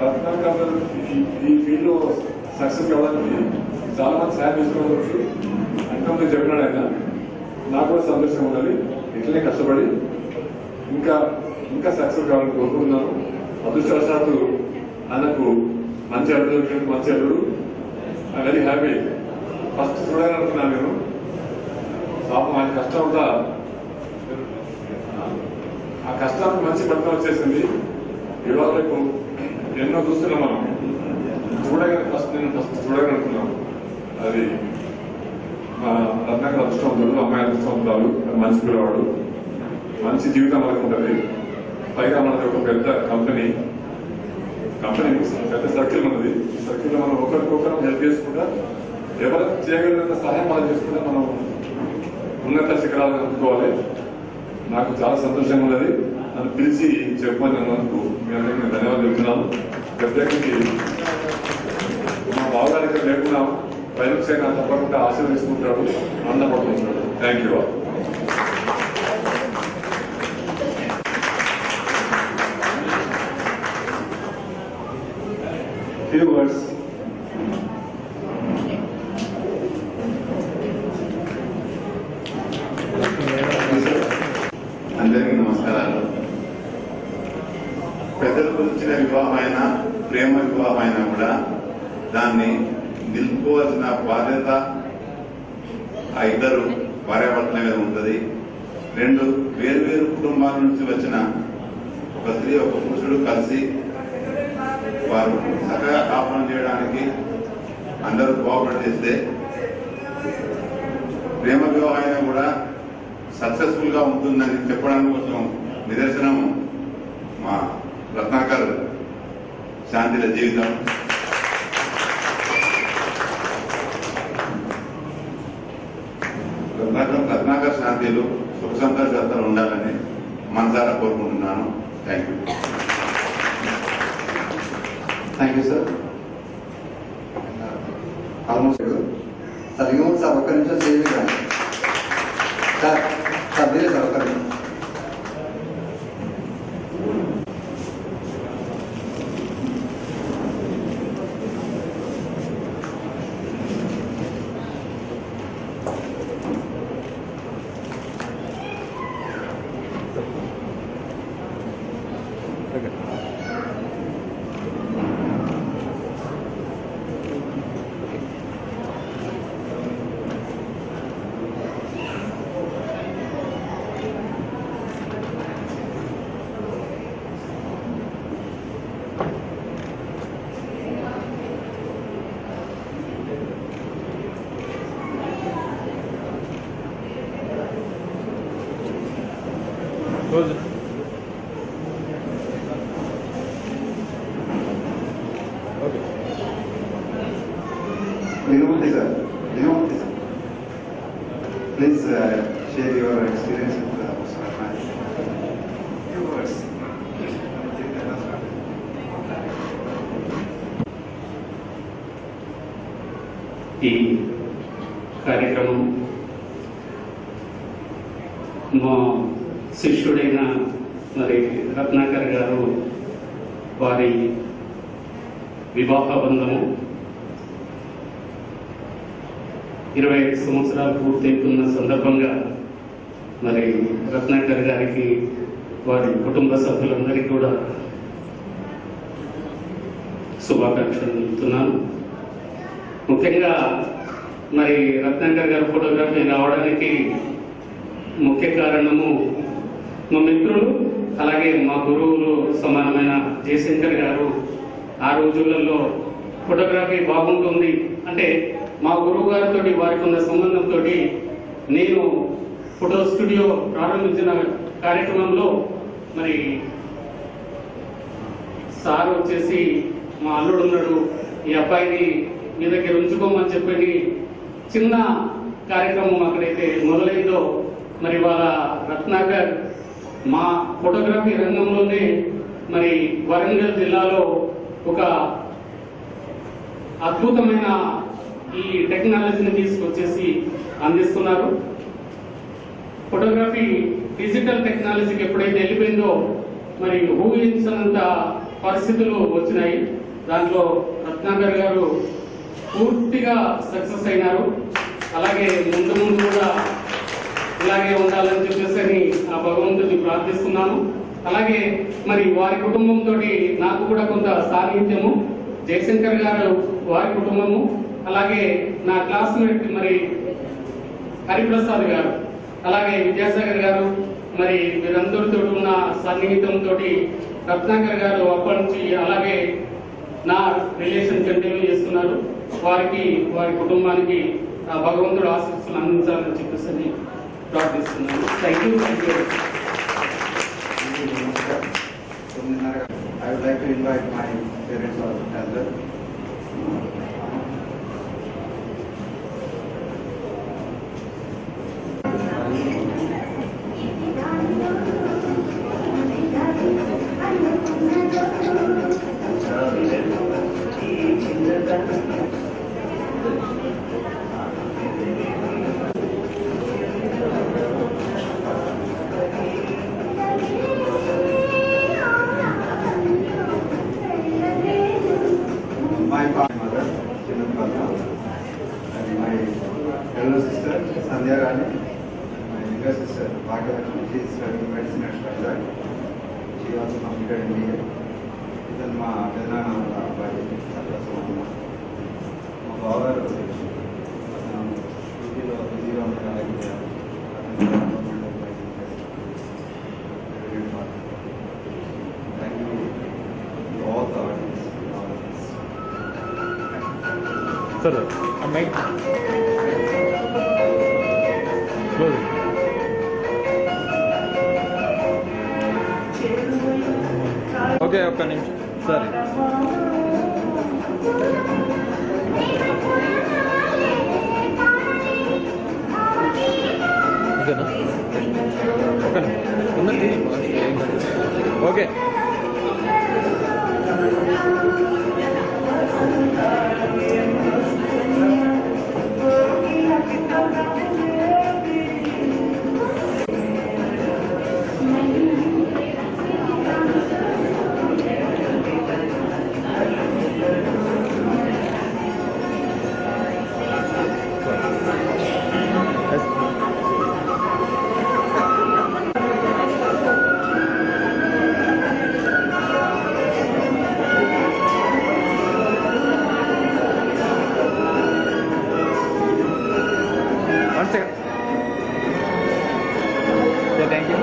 రత్నాకర్ ఈ ఫీల్డ్ లో సక్సెస్ కావడానికి చాలా మంది సాయం చేసుకోవచ్చు అంటే చెప్పినాడు ఆయన. నాకు కూడా సంతోషం ఉన్నది. ఇట్లనే కష్టపడి ఇంకా సక్సెస్ కావాలని కోరుకుంటున్నాను. అదృష్టవశాత్తు ఆయనకు మంచి అల్లుడు ఐ వెరీ హ్యాపీ. ఫస్ట్ చూడాలని అనుకున్నాను నేను. పాపం ఆయన కష్టం అంతా, ఆ కష్టానికి మంచి ఫలితం వచ్చేసింది. ఇవాళ రేపు ఎన్నో చూస్తున్నాం మనం. నేను ఫస్ట్ చూడగలుగుతున్నాను. అది మా రత్నాకర్ అదృష్టవంతుడు, అమ్మాయి అదృష్టవంతురాలు, మంచి పిల్లవాడు, మంచి జీవితం మనకు ఉంటుంది. పైగా మనది ఒక పెద్ద కంపెనీ పెద్ద సర్కిల్ ఉన్నది. ఈ సర్కిల్లో మనం ఒకరికొకరు హెల్ప్ చేసుకుంటా, ఎవరికి చేయగలిగినంత సహాయం మనం చేసుకుంటే మనం ఉన్నత శిఖరాలను అందుకోవాలి. నాకు చాలా సంతోషంగా ఉన్నది. నన్ను పిలిచి చెప్పమని అన్నందుకు మీ అందరికీ నేను ధన్యవాదాలు చెప్తున్నాను. ప్రత్యేకించి మా బావగారికి లేకుండా పైన తప్పకుండా ఆశీర్వదిస్తుంటాడు, ఆనందపడుతుంటాడు. Thank you. few words వివాహం అయినా ప్రేమ వివాహం అయినా కూడా దాన్ని నిలుపుకోవాల్సిన బాధ్యత ఆ ఇద్దరు భార్యాభర్తల మీద ఉంటుంది. రెండు వేరు కుటుంబాల నుంచి వచ్చిన ఒక స్త్రీ ఒక పురుషుడు కలిసి వారు చక్కగా కాపురం చేయడానికి అందరూ కోఆపరేట్ చేస్తే ప్రేమ వివాహం అయినా కూడా సక్సెస్ఫుల్ గా ఉంటుందని చెప్పడానికి కోసం నిదర్శనం మా రత్నాకర్ శాంతిల జీవితం. రత్నాకర్ శాంతిలు సుఖ సంతోషాలతో ఉండాలని మనసారా కోరుకుంటున్నాను. Thank you sir. Almost sir ఇంకో సార్ ఒక్క నిమిషం సేవ్ చేయండి సార్. సార్ మీరే సార్ ఒక్క నిమిషం. Close it. Okay. Vinamurthy sir. Please share your experience with Mr. Ratnakar. Few words. ఈ కార్యక్రమం మా శిష్యుడైన మరి రత్నాకర్ గారు వారి వివాహ బంధము 25 సంవత్సరాలు పూర్తవుతున్న సందర్భంగా మరి రత్నాకర్ గారికి వారి కుటుంబ సభ్యులందరికీ కూడా శుభాకాంక్షలు తెలుపుతున్నాను. ముఖ్యంగా మరి రత్నాకర్ గారి ఫోటోగ్రఫీ రావడానికి ముఖ్య కారణము మా మిత్రులు అలాగే మా గురువులు సమానమైన జయశంకర్ గారు ఆ రోజులలో ఫోటోగ్రఫీ బాగుంటుంది అంటే మా గురువు గారితో వారికి ఉన్న సంబంధంతో నేను ఫోటో స్టూడియో ప్రారంభించిన కార్యక్రమంలో మరి సార్ వచ్చేసి మా అల్లుడు ఉన్నాడు, ఈ అబ్బాయిని మీ దగ్గర ఉంచుకోమని చెప్పని చిన్న కార్యక్రమం అక్కడైతే మొదలైందో మరి వాళ్ళ రత్నాకర్ మా ఫోటోగ్రఫీ రంగంలోనే మరి వరంగల్ జిల్లాలో ఒక అద్భుతమైన ఈ టెక్నాలజీని తీసుకొచ్చేసి అందిస్తున్నారు. ఫోటోగ్రఫీ డిజిటల్ టెక్నాలజీకి ఎప్పుడైతే వెళ్ళిపోయిందో మరి ఊహించినంత పరిస్థితులు వచ్చినాయి. దాంట్లో రత్నాకర్ గారు పూర్తిగా సక్సెస్ అయినారు. అలాగే ముందు కూడా ఇలాగే ఉండాలని చెప్పేసి ఆ భగవంతుని ప్రార్థిస్తున్నాను. అలాగే మరి వారి కుటుంబంతో నాకు కూడా కొంత సాన్నిధ్యము, జయశంకర్ గారు వారి కుటుంబము, అలాగే నా క్లాస్మేట్ మరి హరిప్రసాద్ గారు, అలాగే విద్యాసాగర్ గారు, మరి వీరందరితో ఉన్న సన్నిహితంతో రత్నాకర్ గారు అప్పటి నుంచి అలాగే నా రిలేషన్ కంటిన్యూ చేస్తున్నారు. వారికి వారి కుటుంబానికి భగవంతుడు ఆశీస్సులు అందించాలని చెప్పేసి ప్రార్థిస్తున్నాను. Thank you. I would like to invite my parents as well. My mother, Chinapalma, and my elder sister, Sandhya Rani, my younger sister, Bhagavati, she is studying medicine at Shraddha. She also completed MBA. Then మా పెదనాన్న వాళ్ళ అబ్బాయి సత్యసుమ, మా బావగారు డ్యూటీలో బిజీగా ఉంటారు. Thank you all the audience. సరే మైక్ క్లోజ్. ఓకే ఒక్క నిమిషం. సరే ఓకేనా? ఒక్క నిమిషం ఉన్నది. Okay one second. Yeah, thank you.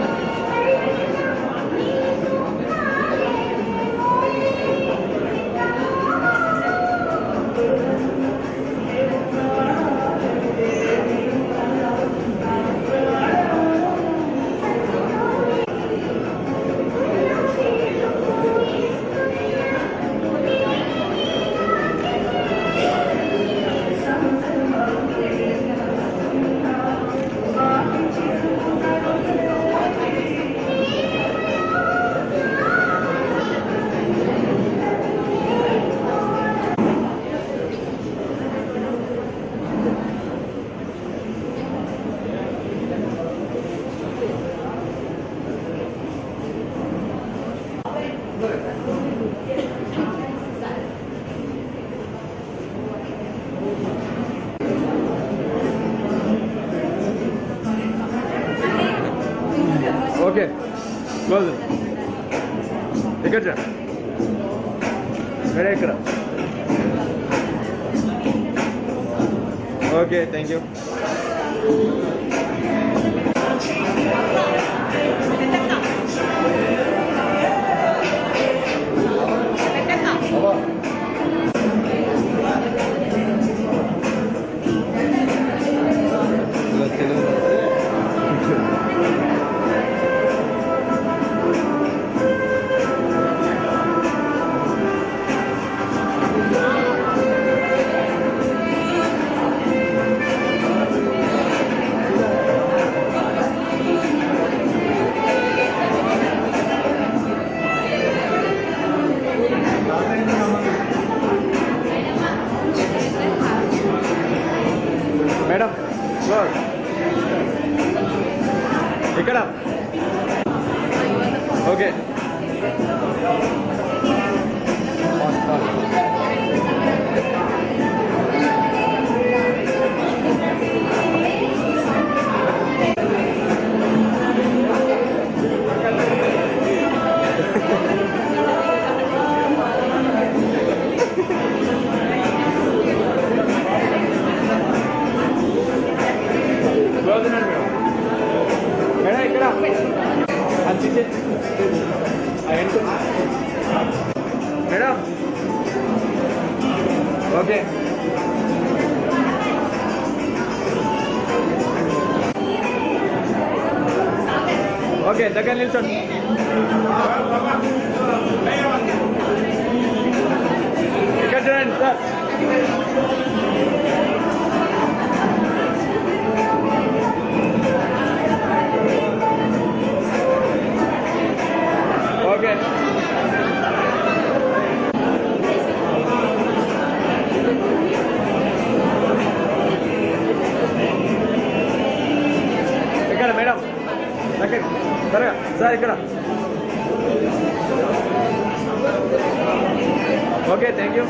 Okay, close it. Take it. Ready, Ikra. Okay, thank you. Madam, close. Ikra. Okay. Close it, madam. Madam, Ikra. अच्छी से मैडम ओके ओके దగ్గర నిల్చోండి ఇక్కడ చూడండి సార్ ఓకే ఇక్కడ మేడం దగ్గర త్వరగా sir ఇక్కడ okay thank you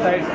side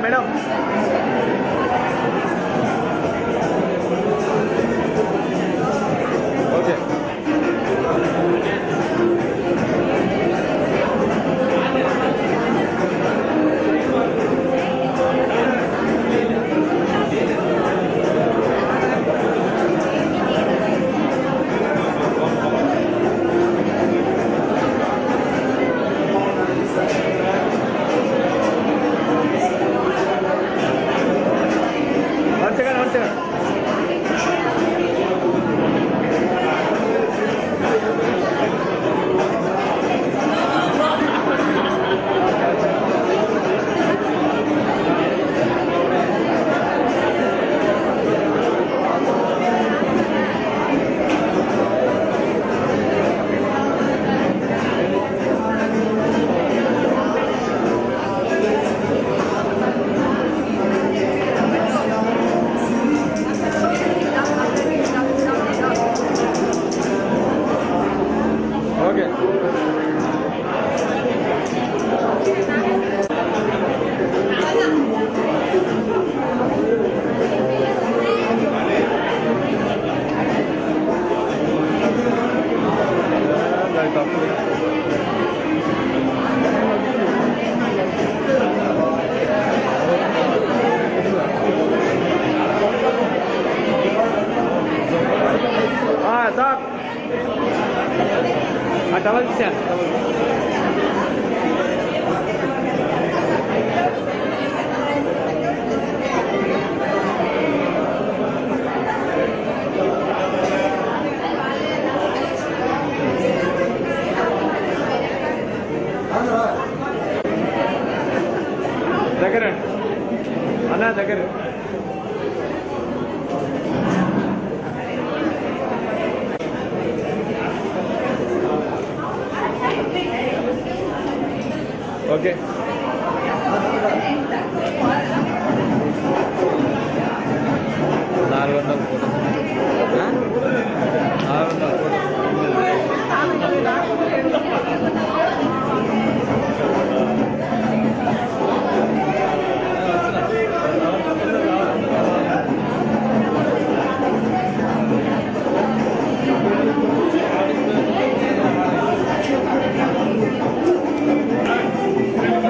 madam okay sir towel తీసాను దగ్గర అన్న దగ్గర ఓకే 400 ఫోటో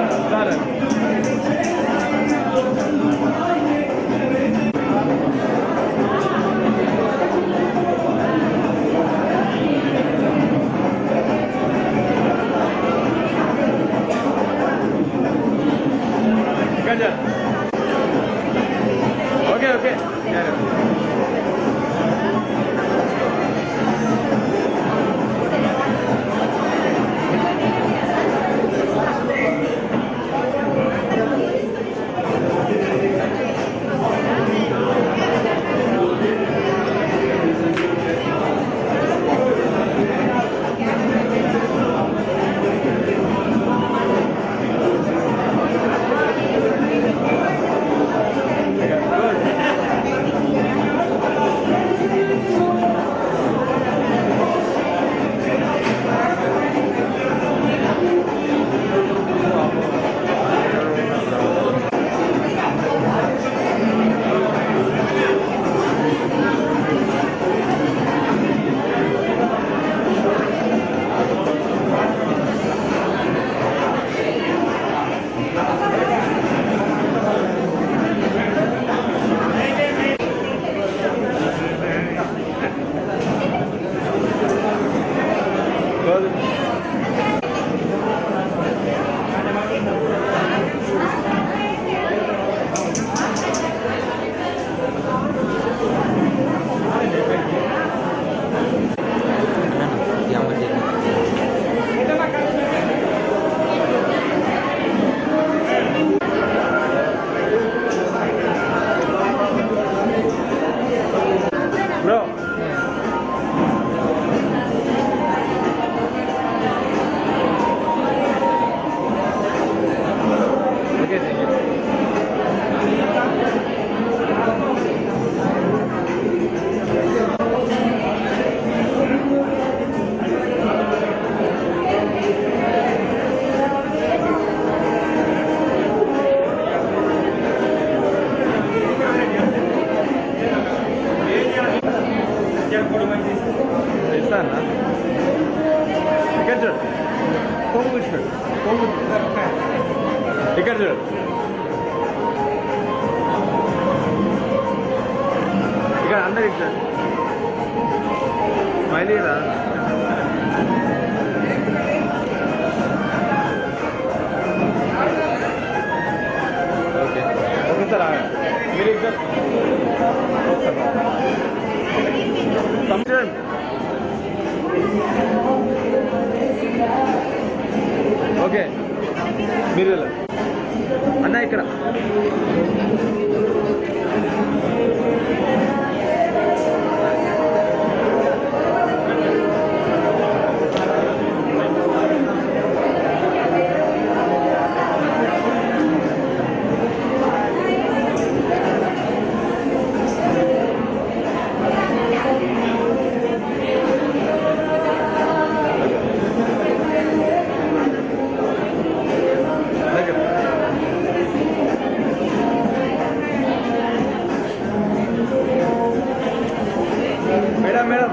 ఇస్తానా ఇక్కడ చూడు కొంగు కూర్చోడు కొంగు ఇక్కడ చూడు ఇక్కడ అందరు ఇచ్చారు మళ్ళీ రా ఓకే ఓకే సార్ మీరు ఇక్కడ సంజయ్ ఓకే మీరు అన్న ఇక్కడ మేడం మేడం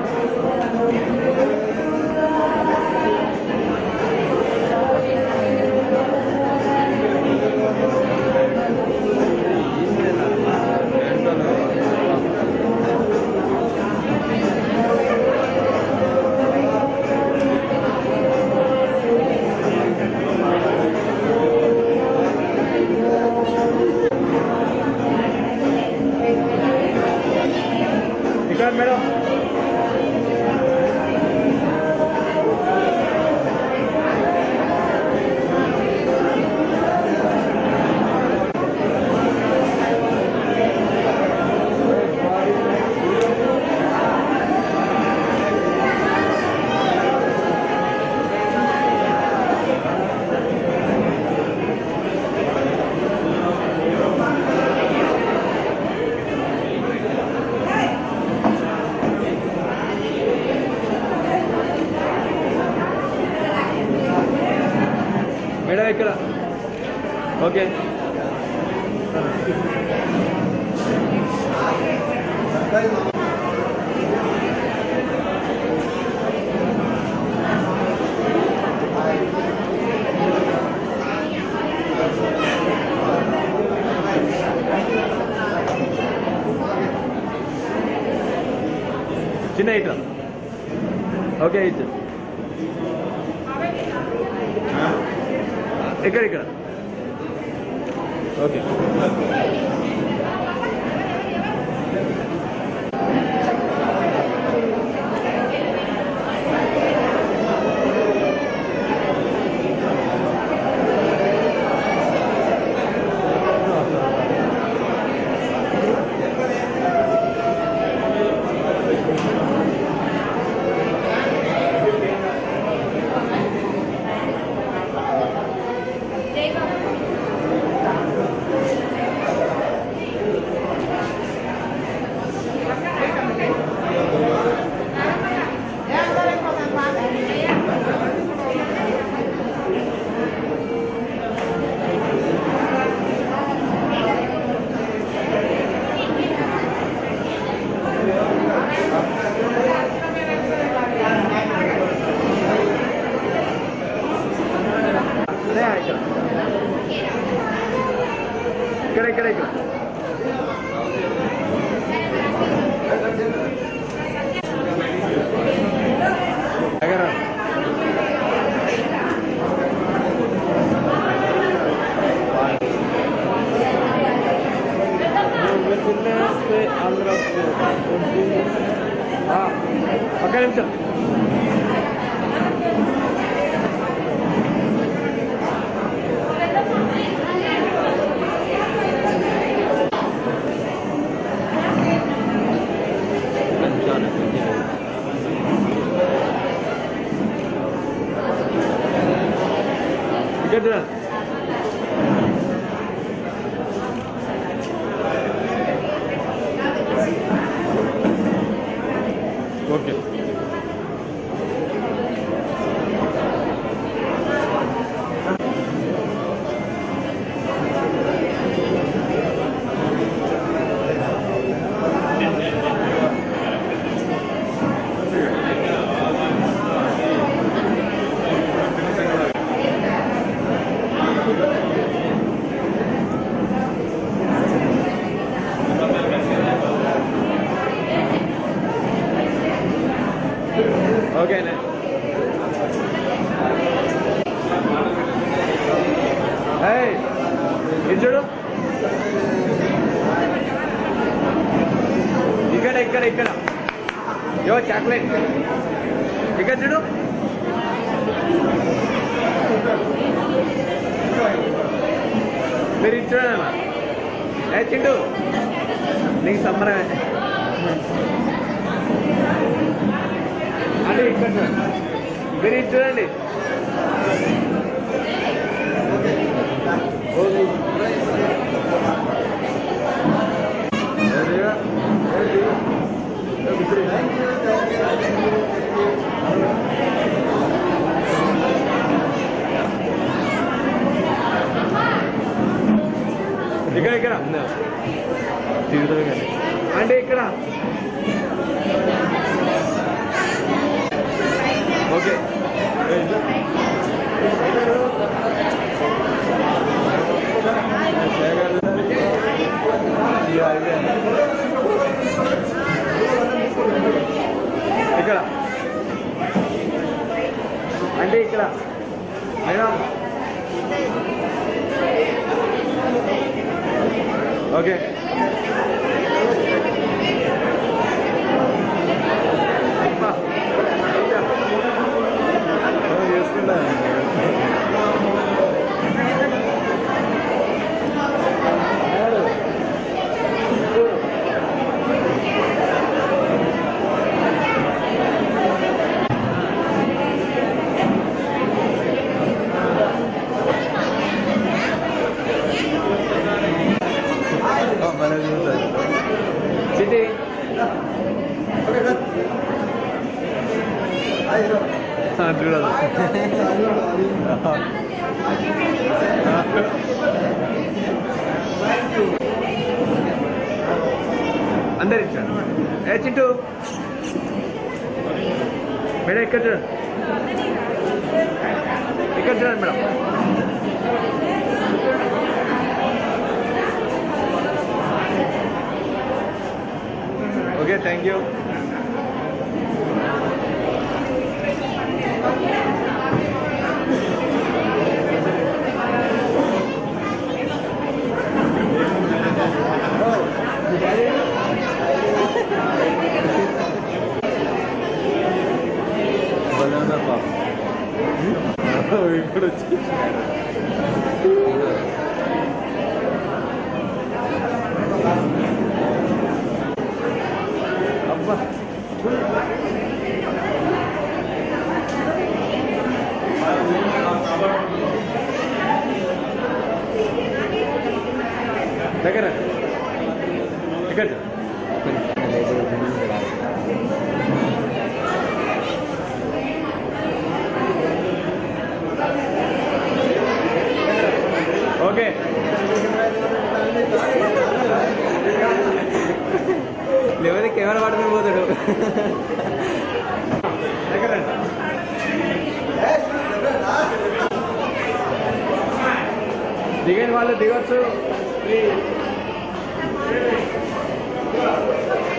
ఇక్కడ మేడం మేడం ఇక్కడ ఓకే చిన్న ఇట్లా ఓకే ఇటు ఇక్కడ ఇక్కడ ఓకే ఇక్కడ ఇక్కడ ఇక్కడ ఒక్క నిమిషం ఇక్కడ ఓకే ఓకేనా ఇది చూడు ఇక్కడ ఇక్కడ ఇక్కడ యో చాక్లెట్ ఇక్కడ చూడు మీరు ఇది చూడమ్మా ఏ చింటూ నీకు సంబరమే అంటే ఇక్కడ మీరు ఇది చూడండి ఇక్కడ ఇక్కడ అంటే ఇక్కడ ఓకే ఇక్కడ అంటే ఇక్కడ ఓకే చేసుకుంటా సిటీ చూడదు అందరు ఇచ్చారు ఏ చింటూ మేడం ఇక్కడ చూడండి ఇక్కడ చూడండి మేడం ఓకే థ్యాంక్ యూ ఇప్పుడు వచ్చి అబ్బా దగ్గర ఇక్కడ ఓకే లేకపోతే కెమెరా పట్టుకుని పోతాడు దిగని వాళ్ళు దిగొచ్చు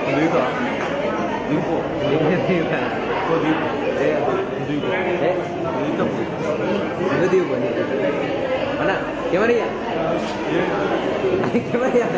దిగుతా దిగు అన్నా కెమెరా కెమెరా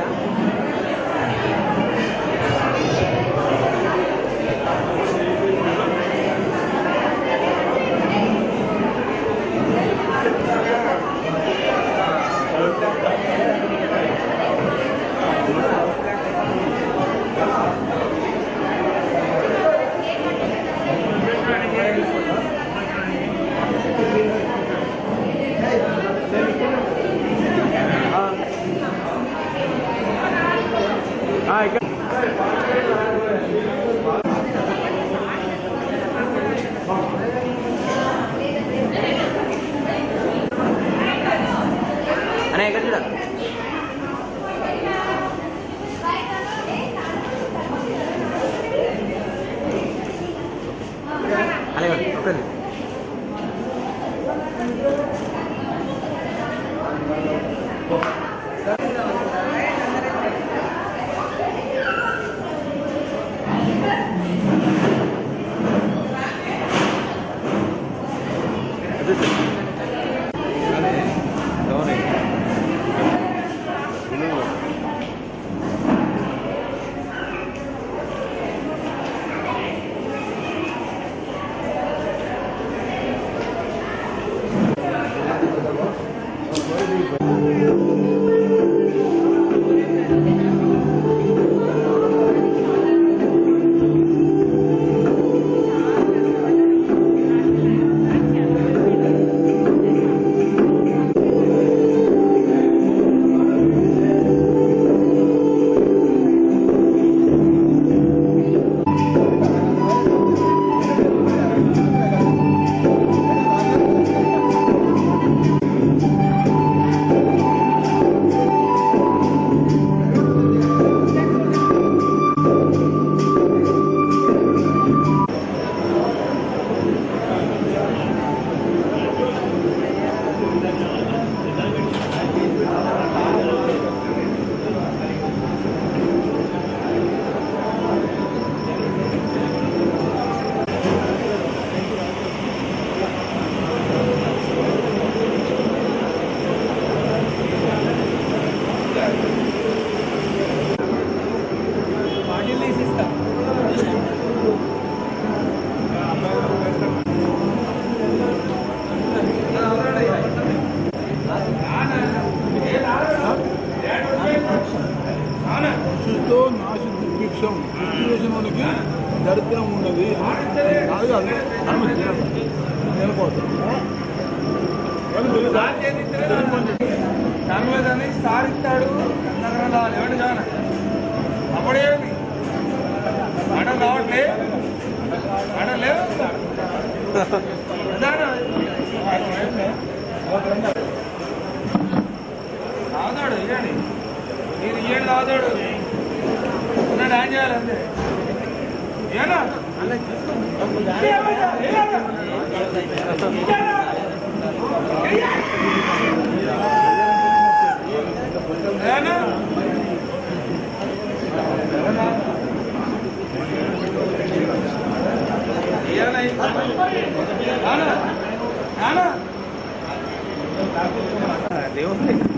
అనే ఇక్కడ చూడ అనే ఒక దాని సారిస్తాడు ఎవడు కాన అప్పుడేమి ఆటలు రావట్లే ఆటలు లేవు తాగుతాడు ఇయ్యండి మీరు ఇయ్యండి తాగుతాడు ఉన్నాడు ఏం చేయాలంటే ఏనా దేవుడు